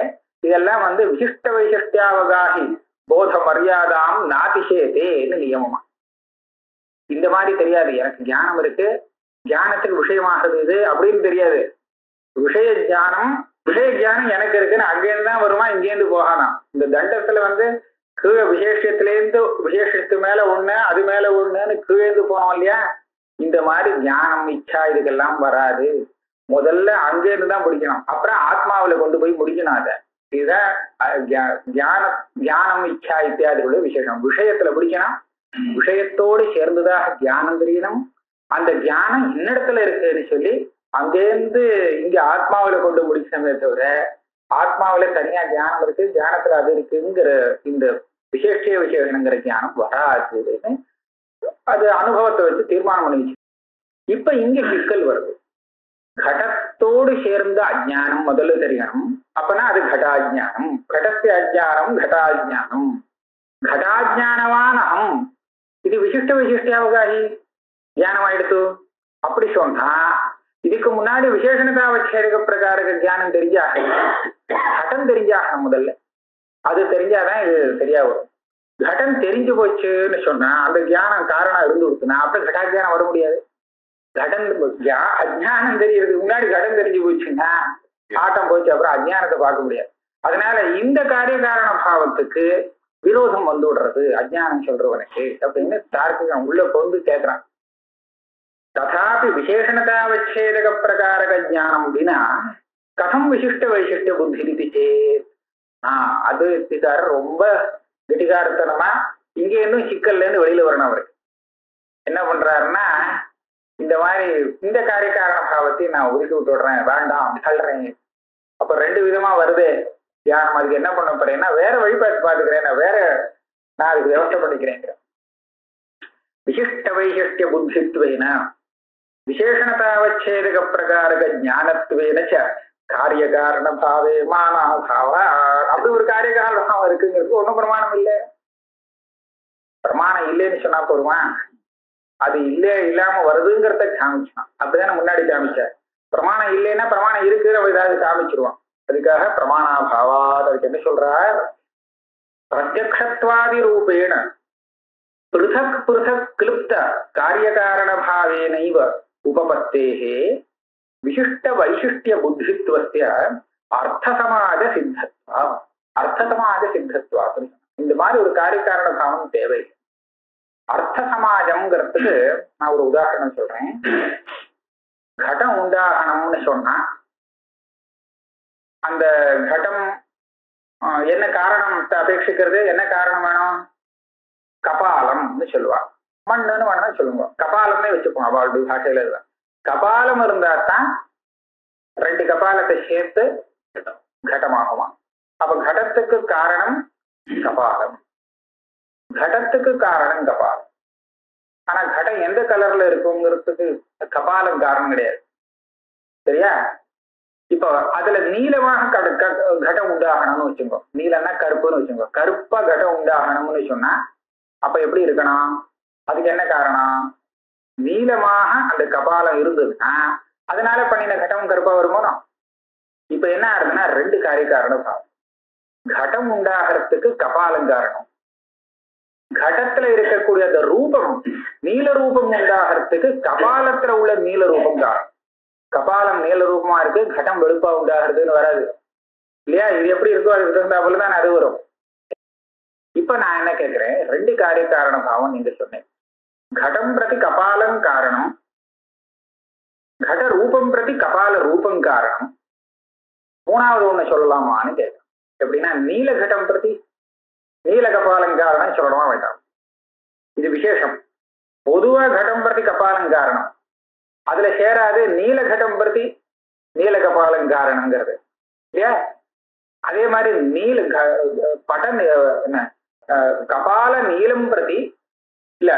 Speaker 2: இதெல்லாம் விசிஷ்ட வைசிஷ்டியாவகாஹி போத மரியாதாம் நாதிசேதேன்னு நியமமா. இந்த மாதிரி தெரியாது. எனக்கு ஞானம் இருக்கு, ஞானத்துக்கு விஷயமாகுது இது அப்படின்னு தெரியாது. விஷய ஞானம், விஷய ஞானம் எனக்கு இருக்குன்னு அங்கேருந்து தான் வருமா, இங்கேருந்து போகாதான். இந்த தண்டத்துல கீழே விசேஷத்திலேருந்து விசேஷத்து மேல ஒண்ணு அது மேல ஒண்ணுன்னு கீழேந்து போனோம் இல்லையா? இந்த மாதிரி ஞானம் இச்சா இதுக்கெல்லாம் வராது. முதல்ல அங்கேருந்து தான் முடிக்கணும், அப்புறம் ஆத்மாவில கொண்டு போய் முடிக்கணும். அதை இதுதான் ஞானம் இச்சா இத்தியாதிகளோட விசேஷம். விஷயத்துல முடிக்கணும், விஷயத்தோடு சேர்ந்துதான் தியானம் தெரியணும். அந்த தியானம் இன்னிடத்துல இருக்குன்னு சொல்லி அங்கேருந்து இங்க ஆத்மாவில கொண்டு முடிக்கணுமே தவிர ஆத்மாவில தனியா தியானம் இருக்கு, தியானத்துல அது இருக்குங்கிற இந்த விசேஷ விசேஷங்கிற தியானம் வராதுன்னு அது அனுபவத்தை வச்சு தீர்மானம் பண்ணிச்சு. இப்ப இங்க சிக்கல் வருது. கடத்தோடு சேர்ந்த அஜ்ஞானம் முதல்ல தெரியணும், அப்பனா அது கடாஜ்ஞானம். கடத்திய அஜ்ஞானம் கடாஜ்ஞானம், கடாஜ்ஞானவான் அகம். இது விசிஷ்ட விசிஷ்டியாவகாஹி தியானம் ஆயிடுத்து. அப்படி சொன்னா இதுக்கு முன்னாடி விசேஷணதாவச்சேதக பிரகாரக தியானம் தெரிஞ்சாகணும், கடம் தெரிஞ்சாகணும் முதல்ல. அது தெரிஞ்சாதான் இது சரியா வரும். கடம் தெரிஞ்சு போச்சுன்னு சொன்னா அந்த தியானம் காரணம் இருந்து கொடுத்துனா அப்புறம் கடாஜ்ஞானம் வர முடியாது. கடன் அஜ்ஞானம் தெரியறதுக்கு முன்னாடி கடன் தெரிஞ்சு போச்சுன்னா ஆட்டம் போச்சு, அப்புறம் அஜ்ஞானத்தை பார்க்க முடியாது. அதனால இந்த காரிய காரண பாவத்துக்கு விரோதம் வந்து விடுறது அஜ்ஞானம் சொல்றவனுக்கு அப்படின்னு தார்க்கிகம் உள்ள கொண்டு கேட்கிறான். ததாபி விசேஷணதாவச்சேதக பிரகாரக ஞானம் அப்படின்னா கதம் விசிஷ்ட வைசிஷ்ட புத்தி சேத். அது ரொம்ப கெட்டிகாரத்தனமா இங்க இன்னும் சிக்கல்ல இருந்து வெளியில வரணும். அவருக்கு என்ன பண்றாருன்னா இந்த மாதிரி இந்த காரிய காரண பாவத்தை நான் ஒதுக்கி விட்டு விடுறேன், வேண்டாம் தள்ளுறேன். அப்ப ரெண்டு விதமா வருது தியானம். அதுக்கு என்ன பண்ண போறேன்னா வேற வழிபாட்டு பாத்துக்கிறேன், நான் அதுக்கு விவசாய பண்ணிக்கிறேன். விசிஷ்ட வைசிஷ்ட புத்தித்வேன விசேஷணதாவச்சேதக பிரகாரக ஞானத்துவேன காரிய காரண பாவே மானாபாவா. அப்படி ஒரு காரிய காரண பாவம் இருக்குங்கிறது ஒன்றும் பிரமாணம் இல்லை. பிரமாணம் இல்லைன்னு சொன்னா போருமா? அது இல்லாம வருதுங்கிறத காமிச்சான். அப்படிதானே முன்னாடி காமிச்சார். பிரமாணம் இல்லைன்னா பிரமாணம் இருக்கு ஏதாவது காமிச்சிருவான். அதுக்காக பிரமாணாபாவா அதுக்கு என்ன சொல்றார்? பிரத்யக்ஷத்வாதி ரூபேண பிருதக் பிருதக் கிளுப்த காரியகாரண பாவேனைவ உபபத்தேஹே விசிஷ்ட வைசிஷ்டிய புத்தித்வஸ்ய அர்த்தசமாஜ சித்தத்வா அர்த்தசமாஜ சித்தத்வா. இந்த மாதிரி ஒரு காரியகாரண பாவம் தேவை. அர்த்த சமாஜம்ங்கிறதுக்கு நான் ஒரு உதாரணம் சொல்றேன். கடம் உண்டாகணும்னு சொன்னா அந்த கடம் என்ன காரணம் அபேட்சிக்கிறது, என்ன காரணம் வேணும்? கபாலம்னு சொல்லுவா, மண்ணுன்னு வேணா சொல்லுங்க, கபாலம்னே வச்சுப்போம் அவளுடைய பாஷையில. இதுதான் கபாலம் இருந்தா தான் ரெண்டு கபாலத்தை சேர்த்து கடமாகுமா. அப்ப கடத்துக்கு காரணம் கபாலம், கடத்துக்கு காரணம் கபாலம். ஆனா கடம் எந்த கலர்ல இருக்குங்கிறதுக்கு கபாலம் காரணம் கிடையாது, சரியா? இப்போ அதுல நீளமாக கடம் உண்டாகணும்னு வச்சுக்கோ, நீலன்னா கருப்புன்னு வச்சுக்கோ, கருப்பா கடம் உண்டாகணும்னு சொன்னா அப்ப எப்படி இருக்கணும்? அதுக்கு என்ன காரணம்? நீளமாக அந்த கபாலம் இருந்ததுன்னா அதனால பண்ணின கடம் கருப்பா வருமோனோ. இப்ப என்ன ஆகுதுன்னா ரெண்டு காரிய காரணம். கடம் உண்டாகிறதுக்கு கபாலம் காரணம், கடத்துல இருக்கக்கூடிய அந்த ரூபம் நீல ரூபம் உண்டாகிறதுக்கு கபாலத்துல உள்ள நீல ரூபம் காரணம். கபாலம் நீல ரூபமா இருக்கு, கடம் வெளுப்பா உண்டாகிறதுன்னு வராது இல்லையா? இது எப்படி இருக்கோ அதுக்கு தகுந்தாப்புலதான் அது வரும். இப்ப நான் என்ன கேட்கிறேன், ரெண்டு காரிய காரண பாவம் நீங்க சொன்னேன். கடம் பிரதி கபாலம் காரணம், கட ரூபம் பிரதி கபால ரூபம் காரணம். மூணாவது ஒண்ணு சொல்லலாமான்னு கேட்கிறேன். எப்படின்னா நீல கடம் பிரதி நீல கபாலம் காரணம் சொல்லணுமா வேண்டாம்? இது விசேஷம். பொதுவா கடம் பிரதி கபாலம் காரணம், அதுல சேராது நீல கடம் பிரதி நீல கபாலம் காரணங்கிறது இல்லையா? அதே மாதிரி நீல என்ன கபால நீளம் பிரதி இல்ல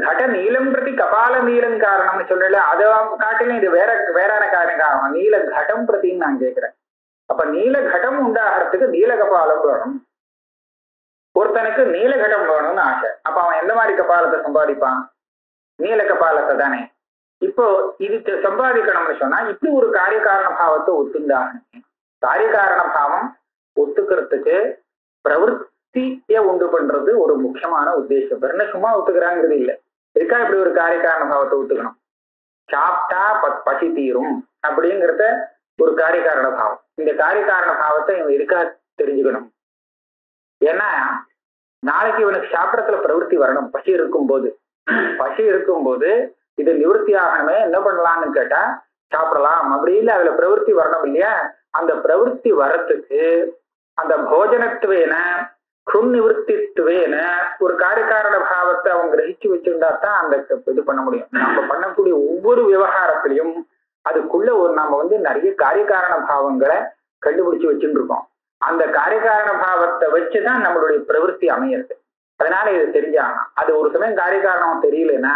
Speaker 2: கட நீளம் பிரதி கபால நீளம் காரணம்னு சொல்லல, அதை காட்டிலும் இது வேறான காரணம். நீல கடம் பிரதின்னு நான் கேட்கிறேன். அப்ப நீல கடம் உண்டாகிறதுக்கு நீல கபாலம் வேணும். ஒருத்தனுக்கு நீல கடம் வேணும்னு ஆசை, அப்ப அவன் எந்த மாதிரி கபாலத்தை சம்பாதிப்பான்? நீல கபாலத்தை தானே. இப்போ இதுக்கு சம்பாதிக்கணும்னு சொன்னா இப்படி ஒரு காரிய காரண பாவத்தை ஒத்துண்டாகணும். காரிய காரண பாவம் ஒத்துக்கிறதுக்கு பிரவருத்திய உண்டு பண்றது ஒரு முக்கியமான உத்தேசம். என்ன சும்மா ஒத்துக்கிறாங்கிறது இல்லை, இருக்கா இப்படி ஒரு காரிய காரண பாவத்தை ஒத்துக்கணும். சாப்பிட்டா பசி தீரும் அப்படிங்கிறத ஒரு காரிய காரண பாவம். இந்த காரிய காரண பாவத்தை இவன் இருக்கா தெரிஞ்சுக்கணும். ஏன்னா நாளைக்கு இவனுக்கு சாப்பிடத்துல பிரவருத்தி வரணும். பசி இருக்கும்போது இது நிவர்த்தி ஆகணுமே, என்ன பண்ணலாம்னு கேட்டா சாப்பிடலாம் அப்படின்னு அதுல பிரவருத்தி வரணும் இல்லையா? அந்த பிரவருத்தி வரத்துக்கு அந்த போஜனத்துவேன நிவர்த்தித்துவேன ஒரு காரியகாரண பாவத்தை அவங்க கிரகிச்சு வச்சுட்டா தான் அந்த இது பண்ண முடியும். நம்ம பண்ணக்கூடிய ஒவ்வொரு விவகாரத்திலையும் அதுக்குள்ள நாம நிறைய காரியகாரண பாவங்களை கண்டுபிடிச்சு வச்சுட்டு இருக்கோம். அந்த காரியகாரண பாவத்தை வச்சுதான் நம்மளுடைய பிரவருத்தி அமையிறது. அதனால இது தெரிஞ்சாகணும். அது ஒரு சமயம் காரியகாரணம் தெரியலன்னா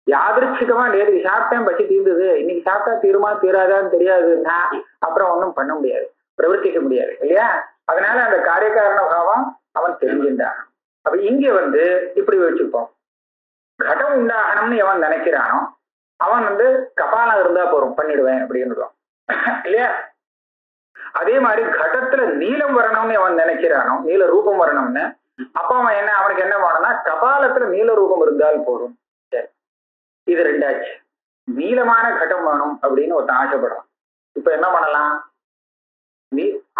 Speaker 2: யாதிருச்சிகமா நேற்று சாப்பிட்டேன் பசி தீர்ந்தது, இன்னைக்கு சாப்பிட்டா தீருமா தீராதான்னு தெரியாதுன்னா அப்புறம் ஒன்றும் பண்ண முடியாது, பிரவர்த்திக்க முடியாது இல்லையா? அதனால அந்த காரியகாரண பாவம் அவன் தெரிஞ்சுட்டான். அப்ப இங்க இப்படி வச்சுப்போம், கடம் உண்டாகணும்னு எவன் நினைக்கிறானோ அவன் கபாலம் இருந்தா போறோம் பண்ணிடுவேன் அப்படின்னு இல்லையா? அதே மாதிரி கடத்துல நீளம் வரணும்னு அவன் நினைக்கிறானோ, நீல ரூபம் வரணும்னு, அப்ப அவன் என்ன அவனுக்கு என்ன வேணும்னா கபாலத்துல நீல ரூபம் இருந்தால் போதும். இது ரெண்டாச்சு. நீளமான கடம் வேணும் அப்படின்னு ஒருத்தன் ஆசைப்படுறான். இப்ப என்ன பண்ணலாம்?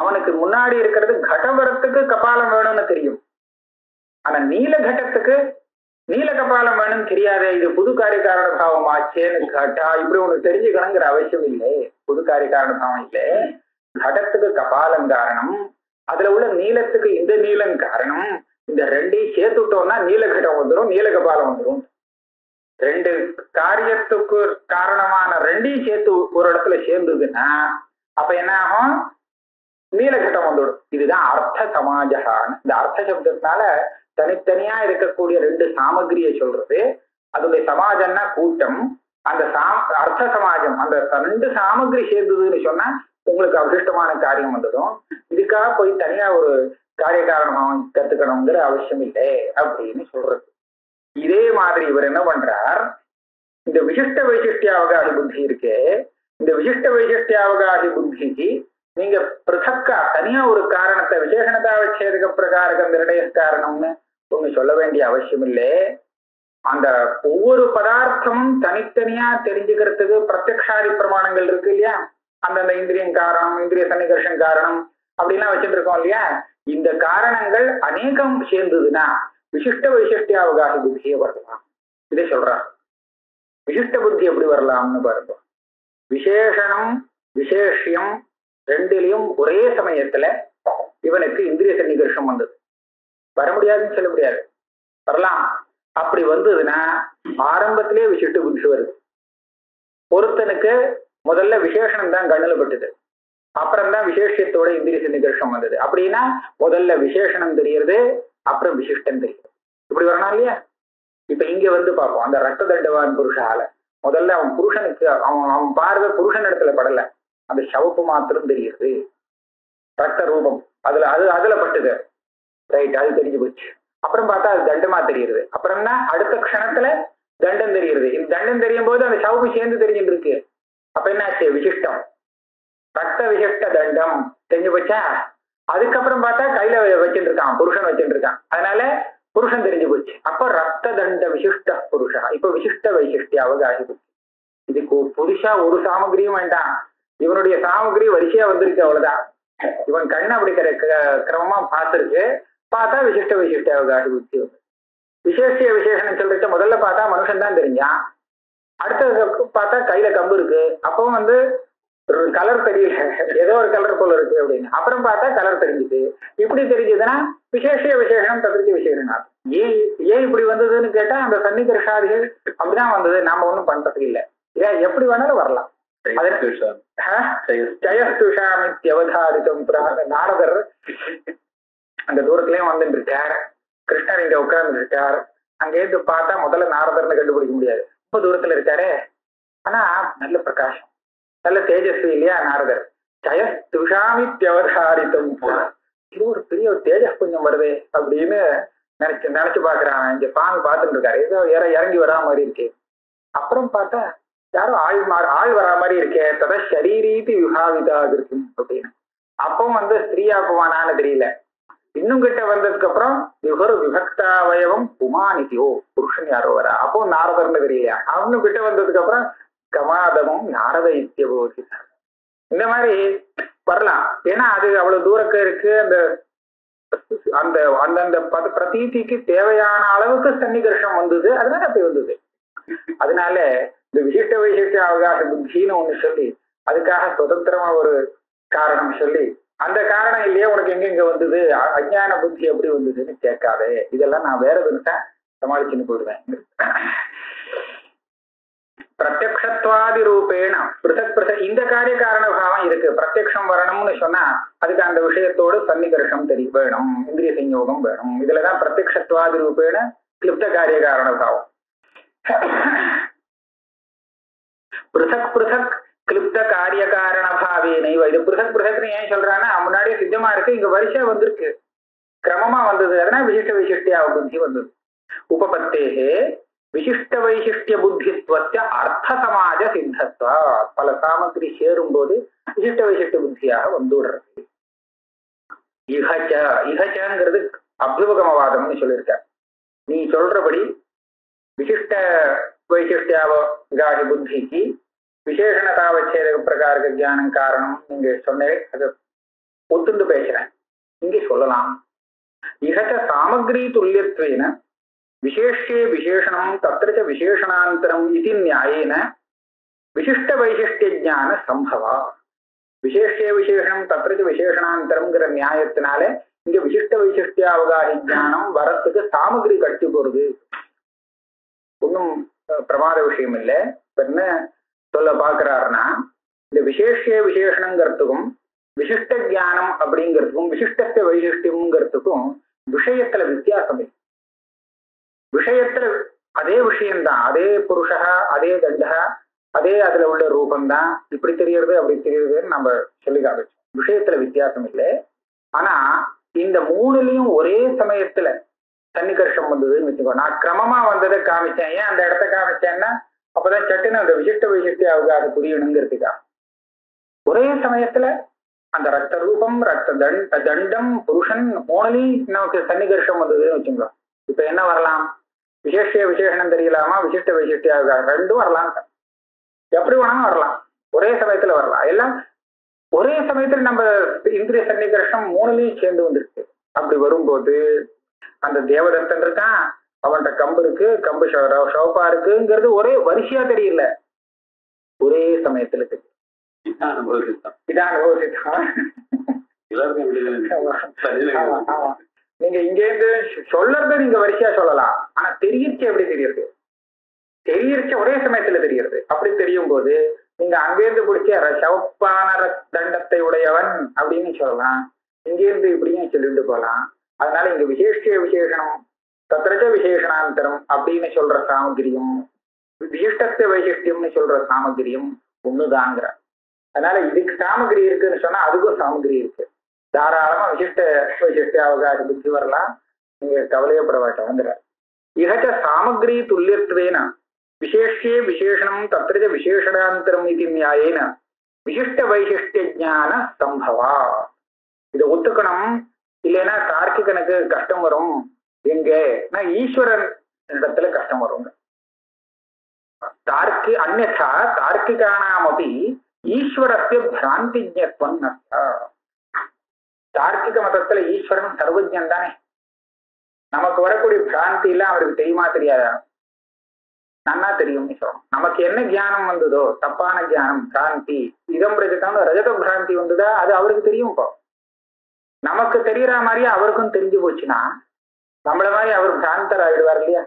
Speaker 2: அவனுக்கு முன்னாடி இருக்கிறது கடம் வரத்துக்கு கபாலம் வேணும்னு தெரியும், ஆனா நீல கட்டத்துக்கு நீல கபாலம் வேணும்னு தெரியாதே. இது புது காரியகாரண பாவம் ஆச்சேன்னு கேட்டா இப்படி ஒண்ணு தெரிஞ்சுக்கணுங்கிற அவசியம் இல்லை. புது காரியகாரண பாவம் இல்லை, கடத்துக்கு கபாலம் காரணம், அதுல உள்ள நீளத்துக்கு இந்த நீளம் காரணம். இந்த ரெண்டையும் சேர்த்துட்டோம்னா நீலகடம் வந்துடும், நீல கபாலம் வந்துடும். ரெண்டு காரியத்துக்கு காரணமான ரெண்டையும் சேர்த்து ஒரு இடத்துல சேர்ந்ததுன்னா அப்ப என்ன ஆகும்? நீலகட்டம் வந்துடும். இதுதான் அர்த்த சமாஜகான்னு. இந்த அர்த்த சப்தத்தினால தனித்தனியா இருக்கக்கூடிய ரெண்டு சாமகிரியை சொல்றது. அதோடைய சமாஜம்னா கூட்டம். அந்த அர்த்த சமாஜம் அந்த ரெண்டு சாமகிரி சேர்ந்ததுன்னு சொன்னா உங்களுக்கு அபிஷ்டமான காரியம் வந்துடும். இதுக்காக போய் தனியா ஒரு காரிய காரணம் கத்துக்கணுங்கிற அவசியம் இல்லை அப்படின்னு சொல்றது. இதே மாதிரி இவர் என்ன பண்றார், இந்த விசிஷ்ட வைசிஷ்டியாவகாசி புத்தி இருக்கே, இந்த விசிஷ்ட வைசிஷ்டியாவகாசி புத்திக்கு நீங்க பிருத்தக்கா தனியா ஒரு காரணத்தை விசேஷணதாவச்சேதக பிரகாரக நிர்ணய காரணம்னு ஒண்ணு சொல்ல வேண்டிய அவசியம் இல்லை. அந்த ஒவ்வொரு பதார்த்தமும் தனித்தனியா தெரிஞ்சுக்கிறதுக்கு பிரத்யக்ஷாதி பிரமாணங்கள் இருக்கு இல்லையா? அந்தந்த இந்திரியம் காரணம், இந்திரிய சன்னிகர்ஷன் காரணம் அப்படின்லாம் வச்சுட்டு இருக்கோம் இல்லையா? இந்த காரணங்கள் அநேகம் சேர்ந்ததுன்னா விசிஷ்ட வைசிஷ்டிய அவகாச புத்தியே வரலாம். இதை சொல்றா. விசிஷ்ட புத்தி எப்படி வரலாம்னு பாருங்க. விசேஷணம் விசேஷியம் ரெண்டிலையும் ஒரே சமயத்துல இவனுக்கு இந்திரிய சன்னிகர்ஷம் வந்தது. வர முடியாதுன்னு சொல்ல முடியாது, வரலாம். அப்படி வந்ததுன்னா ஆரம்பத்திலே விசிஷ்ட புத்தி வருது. ஒருத்தனுக்கு முதல்ல விசேஷனம் தான் கண்ணுல பட்டுது, அப்புறம்தான் விசேஷத்தோட இந்திரிய சன்னிகர்ஷம் வந்தது. அப்படின்னா முதல்ல விசேஷனம் தெரியுது, அப்புறம் விசிஷ்டம் தெரியுது. இப்படி வரணும் இல்லையா? இப்ப இங்க வந்து பார்ப்போம். அந்த ரத்த தண்டவான் புருஷால முதல்ல அவன் புருஷனுக்கு அவன் பார்வை புருஷன் இடத்துல படல, அந்த சவப்பு மாத்திரம் தெரியுது, ரத்த ரூபம் அதுல பட்டுது. ரைட், அது தெரிஞ்சு போச்சு. அப்புறம் பார்த்தா அது தண்டமா தெரியுது. அப்புறம்னா அடுத்த க்ஷணத்துல தண்டம் தெரியுது. இந்த தண்டம் தெரியும் போது அந்த சவப்பு சேர்ந்து தெரிஞ்சுட்டு இருக்கு. அப்ப என்னாச்சு? விசிஷ்டம், ரத்த விசிஷ்ட தண்டம் தெரிஞ்சு போச்சா? அதுக்கப்புறம் பார்த்தா கையில வச்சுட்டு இருக்கான், புருஷன் வச்சுட்டு இருக்கான், அதனால புருஷன் தெரிஞ்சு போச்சு. அப்ப ரத்த தண்ட விசிஷ்ட புருஷா. இப்ப விசிஷ்ட வைசிஷ்டிய அவகாசி புத்தி. இதுக்கு புதுசா ஒரு சாமகிரியும் வேண்டாம், இவனுடைய சாமகிரி வரிசையா வந்திருக்கு, அவ்வளவுதான். இவன் கண்ணு அப்படி கிரமமா பார்த்திருக்கு. பார்த்தா விசிஷ்ட வைசிஷ்ட அவகாசி புத்தி வந்து விசேஷிய விசேஷனம் சொல்லிட்டு முதல்ல பார்த்தா மனுஷன் தான் தெரிஞ்சான். அடுத்தது பார்த்தா கையில கம்பு இருக்கு, அப்பவும் வந்து கலர் தெரியல, ஏதோ ஒரு கலர் போல இருக்கு அப்படின்னு. அப்புறம் பார்த்தா கலர் தெரிஞ்சுது. இப்படி தெரிஞ்சதுன்னா விசேஷ விசேஷனம் தவிர்த்து விசேஷனா. ஏன் இப்படி வந்ததுன்னு கேட்டா அந்த சன்னிகர்ஷாதிகள் அப்படிதான் வந்தது, நாம ஒண்ணும் பண்றதுக்கு இல்லை. ஏன் எப்படி வேணாலும் வரலாம். நாரதர் அந்த தூரத்திலயும் வந்துட்டு இருக்கார், கிருஷ்ணர் இங்க உட்கார்ந்து இருக்கார். அங்க இருந்து பார்த்தா முதல்ல நாரதர்னு கண்டுபிடிக்க முடியாது, ரொம்ப தூரத்துல இருக்காரு. ஆனா நல்ல பிரகாசம், நல்ல தேஜஸ்வி இல்லையா நாரதர்? ஜயஸ்துஷாமித்யவதாரிதம் போல இது ஒரு பெரிய ஒரு தேஜஸ் புஞ்சம் வருது அப்படின்னு நினைச்சு பாக்குறான். இங்க பாங்க பார்த்துட்டு இருக்காரு, ஏதோ இறங்கி வரா மாதிரி இருக்கு. அப்புறம் பார்த்தா யாரும் ஆள் வரா மாதிரி இருக்கே, தத ஷரீரீதி விபாவிதாக இருக்கு அப்படின்னு. அப்பவும் வந்து ஸ்திரீயா போவானான்னு தெரியல. இன்னும் கிட்ட வந்ததுக்கு அப்புறம் விவரு விபக்தாவயவம் உமானிதியோ, புருஷன் யாரோ வரா. அப்போ நாரதர்னு தெரியலையா? அவனும் கிட்ட வந்ததுக்கு அப்புறம் கமாதமும் நாரத இத்தியபோதி. இந்த மாதிரி வரலாம். ஏன்னா அது அவ்வளவு தூரக்க இருக்கு. அந்த அந்தந்த பிரதீதிக்கு தேவையான அளவுக்கு சன்னிகர்ஷம் வந்தது, அதனால அப்படி வந்தது. அதனால இந்த விசிஷ்ட வைசிஷ்ட அவகாச புத்தின்னு ஒண்ணு சொல்லி அதுக்காக சுதந்திரமா ஒரு காரணம் சொல்லி அந்த காரணம் இல்லையே உனக்கு எங்க வந்தது, அஜ்ஞான புத்தி எப்படி வந்ததுன்னு கேட்காதே. இதெல்லாம் நான் வேற விருந்தா சமாளிச்சுன்னு போயிடுவேன். பிரத்யக்ஷத்வாதி ரூபேண பிருதக் பிருதக் இந்த காரிய காரண பாவம் இருக்கு. பிரத்யக்ஷம் வரணும்னு சொன்னா அதுக்கு அந்த விஷயத்தோடு சன்னிகர்ஷம் வேணும், இந்திரிய சஞ்யோகம் வேணும். இதுலதான் பிரத்யக்ஷத்வாதி ரூபேண கிளிப்த காரிய காரண பாவம். பிருதக் பிருதக் கிளிப்த காரிய காரண பாவேனை. இது பிருதக் பிருதக்னு ஏன் சொல்றான்னா முன்னாடியே சித்தமா இருக்கு, இங்க வரிசை வந்திருக்கு, கிரமமா வந்தது. அதனால விசிஷ்ட வைசிஷ்டிய புத்தி வந்தது. உபபத்தேகே விசிஷ்ட வைசிஷ்டிய புத்தித்வஸ்ய அர்த்த சமாஜ சித்தத்வா. பல சாமகிரி சேரும் போது விசிஷ்ட வைசிஷ்ட புத்தியாக வந்துடுறது. இகச்சங்கிறது அபியுபகமவாதம்னு சொல்லியிருக்க. நீ சொல்றபடி விசிஷ்ட வைசிஷ்டியாவகாசி புத்திக்கு விசேஷணதாவச்சேதக பிரகாரக ஜானம் காரணம் நீங்க சொன்னே, அதை ஒத்துண்டு பேசுறேன். இங்கே சொல்லலாம். இகச்ச சாமகிரி துல்லியத்வேன விசேஷே விசேஷணம் தத்திர விசேஷணாந்தரம் இது நியாயேன விசிஷ்ட வைசிஷ்டிய ஜான சம்பவா. விசேஷே விசேஷணம் தத்திர விசேஷணாந்தரம்ங்கிற நியாயத்தினால இங்க விசிஷ்ட வைசிஷ்டிய அவகாசி ஜானம் வரத்துக்கு சாமகிரி கட்டி போறது ஒன்னும் பிரமாத விஷயம் இல்லை. என்ன சொல்ல பாக்குறாருன்னா இந்த விசேஷ விசேஷணங்கிறதுக்கும் விசிஷ்ட ஜானம் அப்படிங்கிறதுக்கும் விசிஷ்ட வைசிஷ்டியம்ங்கிறதுக்கும் விஷயத்துல வித்தியாசம் இல்லை. விஷயத்துல அதே விஷயம்தான், அதே புருஷா, அதே தண்டா, அதே அதுல உள்ள ரூபம்தான். இப்படி தெரியறது அப்படி தெரியறதுன்னு நம்ம சொல்லி காமிச்சோம். விஷயத்துல வித்தியாசம் இல்லை. ஆனா இந்த மூணுலயும் ஒரே சமயத்துல சன்னிகர்ஷம் வந்ததுன்னு வச்சுக்கோ. நான் கிரமமா வந்ததை காமிச்சேன். ஏன் அந்த இடத்த காமிச்சேன்னா அப்பதான் சட்டுன்னு அந்த விசிஷ்ட வைசிஷ்டிய அவகாசம் புரியணுங்கிறதுக்கா. ஒரே சமயத்துல அந்த ரத்த ரூபம், ரத்த தண்டம், புருஷன், மூணுலையும் நமக்கு சன்னிகர்ஷம் வந்ததுன்னு வச்சுங்களோம். இப்ப என்ன வரலாம்? விசேஷனம் தெரியலாமா, விசிஷ்ட வைசிஷ்டியாக ரெண்டும் வரலாம். எப்படி வேணாலும் வரலாம், ஒரே சமயத்துல வரலாம். எல்லாம் ஒரே சமயத்துல நம்ம இந்திரிய சன்னிகர்ஷம் மூணுலையும் சேர்ந்து வந்திருக்கு. அப்படி வரும்போது அந்த தேவதத்தன் இருக்கான், அவன்கிட்ட கம்பு இருக்கு, கம்பு ஷோப்பா இருக்குங்கிறது ஒரே வரிசையா தெரியல, ஒரே சமயத்துல தெரியும். இதான் அனுபவிச்சுதான். நீங்க இங்க இருந்து சொல்றத நீங்க வரிசையா சொல்லலாம், ஆனா தெரியச்சு எப்படி தெரியுது? தெரியச்சு ஒரே சமயத்துல தெரியுது. அப்படி தெரியும் போது நீங்க அங்கேருந்து பிடிச்ச சவப்பான தண்டத்தை உடையவன் அப்படின்னு சொல்லலாம், இங்கேருந்து இப்படியும் சொல்லிட்டு போகலாம். அதனால இங்க விசேஷனம் தத்திரச்ச விசேஷனாந்தரம் அப்படின்னு சொல்ற சாமகிரியும் விசிஷ்டத்தை வைசிஷ்டியம்னு சொல்ற சாமகிரியும் ஒண்ணுதாங்கிற. அதனால இதுக்கு சாமகிரி இருக்குன்னு சொன்னா அதுக்கும் சாமகிரி இருக்கு. தாராளமா விசிஷ்ட வைசிஷ்ட அவகாசம் புத்தி வரலாம், நீங்க கவலையப்பட வேண்டாங்கிற. இகச்ச சாமகிரி துல்லியத்துவேன விசேஷே விசேஷனம் தத்திரச்ச விசேஷனாந்தரம் இது நியாயேன விசிஷ்ட வைசிஷ்ட ஞான சம்பவா. இதை ஒத்துக்கணும், இல்லைன்னா தார்க்கிகனுக்கு கஷ்டம் வரும். எங்க ஈஸ்வரன் இடத்துல கஷ்டம் வரும். அந்நா தார்க்கிகானாமபி ஈஸ்வரஸ்ய பிராந்திஜ்ஞத்வம் நஸ்தா. தார்க்கிக மதத்துல ஈஸ்வரன் சர்வஜன் தானே. நமக்கு வரக்கூடிய பிராந்தி எல்லாம் அவருக்கு தெரியுமா தெரியாதா? நன்னா தெரியும் சொல்லணும். நமக்கு என்ன தியானம் வந்ததோ, தப்பான தியானம், பிராந்தி, இதம் ரஜதம் ரஜத பிராந்தி வந்ததா, அது அவருக்கு தெரியும். இப்போ நமக்கு தெரியற மாதிரியே அவருக்கும் தெரிஞ்சு போச்சுன்னா நம்மள மாதிரி அவர் பிராந்தர் ஆயிடுவார் இல்லையா?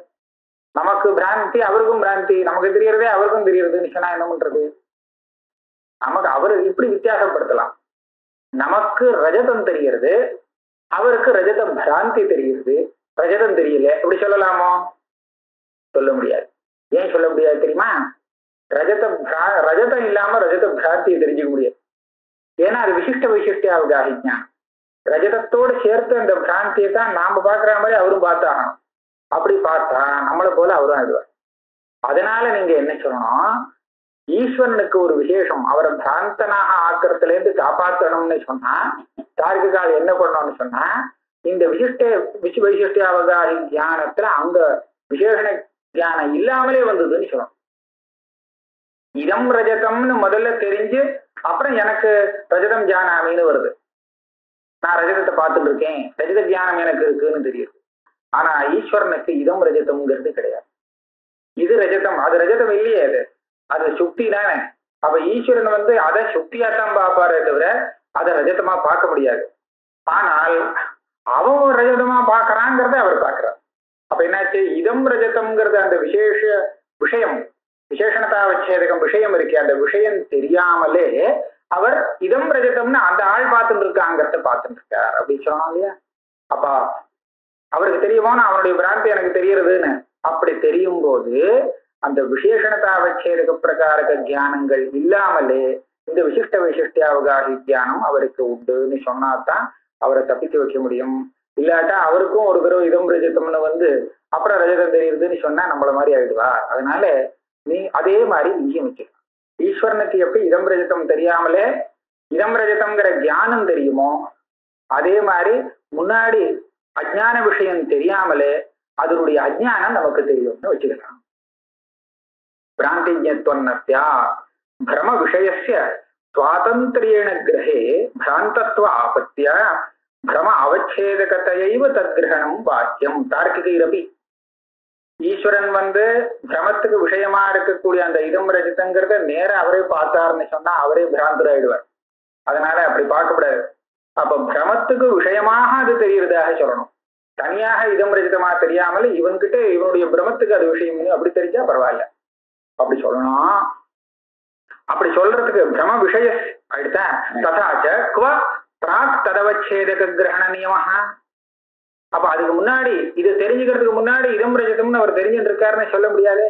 Speaker 2: நமக்கு பிராந்தி, அவருக்கும் பிராந்தி, நமக்கு தெரியறதே அவருக்கும் தெரியறதுன்னு சொன்னா என்ன பண்றது? நமக்கு அவரு இப்படி வித்தியாசப்படுத்தலாம். நமக்கு ரஜதம் தெரிகிறது, அவருக்கு ரஜத பிராந்தி தெரிகிறது, ரஜதம் தெரியல, இப்படி சொல்லலாமோ? சொல்ல முடியாது. ஏன் சொல்ல முடியாது தெரியுமா? ரஜதம் இல்லாம ரஜத பிராந்தியை தெரிஞ்சுக்க முடியாது. ஏன்னா அது விசிஷ்ட வைசிஷ்டியாவுக்கு அஜ்ஞானம். ரஜதத்தோடு சேர்த்து அந்த பிராந்தியை தான் நாம பாக்குற மாதிரி அவரும் பார்த்தாகணும். அப்படி பார்த்தா நம்மளை போல அவரும் ஆயிடுவார். அதனால நீங்க என்ன சொல்லணும்? ஈஸ்வரனுக்கு ஒரு விசேஷம், அவரை பிராந்தனாக ஆக்கிறதுல இருந்து காப்பாற்றணும்னு சொன்னா தார்க்கிகால் என்ன பண்ணணும்னு சொன்னா இந்த வைசிஷ்ட அவகாரி தியானத்துல அங்க விசேஷண தியானம் இல்லாமலே வந்ததுன்னு சொல்லணும். இதம் ரஜதம்னு முதல்ல தெரிஞ்சு அப்புறம் எனக்கு ரஜதம் ஜானாமின்னு வருது. நான் ரஜதத்தை பார்த்துட்டு இருக்கேன், ரஜத தியானம் எனக்கு இருக்குன்னு தெரியுது. ஆனா ஈஸ்வரனுக்கு இதம் ரஜதம்ங்கிறது கிடையாது. இது ரஜதம், அது ரஜதம் இல்லையே, அது சுக்தி தானே. அப்ப ஈஸ்வரன் அதை சுக்தியாத்தான் பார்ப்பாரே தவிர அதை ரஜதமா பார்க்க முடியாது. ஆனால் அவன் ரஜதமா பார்க்கறாங்கிறத அவர் பார்க்கிறார். அப்ப என்னாச்சு? இதம் ரஜதம்ங்கிறது அந்த விஷயம் விசேஷணதா வச்சேதகம் விஷயம் இருக்கே, அந்த விஷயம் தெரியாமலே அவர் இதம் ரஜதம்னு அந்த ஆள் பார்த்துட்டு இருக்காங்கிறத பார்த்துட்டு இருக்கார் அப்படின்னு சொன்னாங்க இல்லையா? அப்ப அவருக்கு தெரியுமான்னு அவனுடைய பிராந்தி எனக்கு தெரியறதுன்னு அப்படி தெரியும் போது அந்த விசேஷணதா வச்சேதக பிரகாரக தியானங்கள் இல்லாமலே இந்த விசிஷ்ட வைசிஷ்டியாவகாசி தியானம் அவருக்கு உண்டுன்னு சொன்னாதான் அவரை தப்பிக்க வைக்க முடியும். இல்லாட்டா அவருக்கும் ஒரு தடவை இதம் ரஜதம்னு அப்புறம் ரஜதம் தெரியுதுன்னு சொன்னா நம்மள மாதிரி ஆயிடுவா. அதனால நீ அதே மாதிரி இங்கேயும் வச்சுக்கலாம். ஈஸ்வரனுக்கு எப்படி இதம் ரஜதம் தெரியாமலே இதம் ரஜதம்ங்கிற தியானம் தெரியுமோ, அதே மாதிரி முன்னாடி அஜ்ஞான விஷயம் தெரியாமலே அதனுடைய அஜ்ஞானம் நமக்கு தெரியும்னு வச்சுக்கலாம். பிராந்திஜ்ஞத்வன்னஸ்யா பிரம விஷயஸ்ய சுவாதந்திரியேன கிரஹே பிராந்தத்வ ஆபத்திய பிரம அவச்சேதகத்தையைவ தத்கிரஹணம் வாக்கியம் தார்க்கிகைரபி. ஈஸ்வரன் பிரமத்துக்கு விஷயமா இருக்கக்கூடிய அந்த இதம் ரஜிதங்கிறத நேர அவரே பார்த்தாருன்னு சொன்னா அவரே பிராந்தராயிடுவார். அதனால அப்படி பார்க்கக்கூடாது. அப்ப பிரமத்துக்கு விஷயமாக அது தெரியுறதாக சொல்லணும். தனியாக இதம் ரஜிதமா தெரியாமல் இவன்கிட்ட இவனுடைய பிரமத்துக்கு அது விஷயம் அப்படி தெரிஞ்சா பரவாயில்ல, அப்படி சொல்லணும். அப்படி சொல்றதுக்கு பிரம விஷய ஆயிடுச்சா? ததாச்ச குவ பிராக் ததவச்சேதக கிரகண நியமஹ. அப்ப அதுக்கு முன்னாடி இது தெரிஞ்சுக்கிறதுக்கு முன்னாடி இதம் ரஜதம்னு அவர் தெரிஞ்சுட்டு இருக்காருன்னு சொல்ல முடியாது,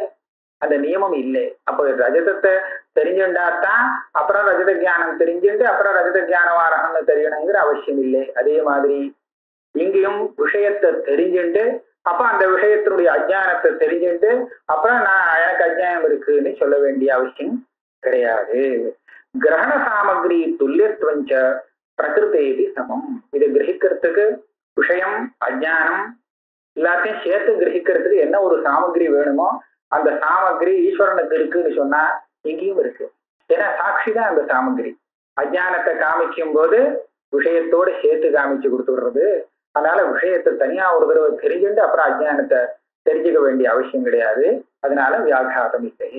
Speaker 2: அந்த நியமம் இல்லை. அப்ப ரஜதத்தை தெரிஞ்சுட்டாத்தான் அப்புறம் ரஜத தியானம் தெரிஞ்சுட்டு அப்புறம் ரஜத தியானவாரகம்னு தெரியணுங்கிற அவசியம் இல்லை. அதே மாதிரி இங்கேயும் விஷயத்தை தெரிஞ்சுட்டு அப்ப அந்த விஷயத்தினுடைய அஜ்ஞானத்தை தெரிஞ்சுட்டு அப்புறம் எனக்கு அஜ்ஞானம் இருக்குன்னு சொல்ல வேண்டிய அவசியம் கிடையாது. கிரகண சாமகிரி துல்லியத்துவஞ்ச பிரகிருதேதி சமம். இதை கிரகிக்கிறதுக்கு விஷயம் அஜ்ஞானம் எல்லாத்தையும் சேர்த்து கிரகிக்கிறதுக்கு என்ன ஒரு சாமகிரி வேணுமோ அந்த சாமகிரி ஈஸ்வரனுக்கு இருக்குன்னு சொன்னா இங்கேயும் இருக்கு. ஏன்னா சாட்சி தான் அந்த சாமகிரி. அஜ்ஞானத்தை காமிக்கும் போது விஷயத்தோட சேர்த்து காமிச்சு கொடுத்துடுறது. அதனால விஷயத்தை தனியா ஒரு தடவை தெரிஞ்சுட்டு அப்புறம் அஜ்ஞானத்தை தெரிஞ்சுக்க வேண்டிய அவசியம் கிடையாது. அதனால வியாகாதம் இல்லை.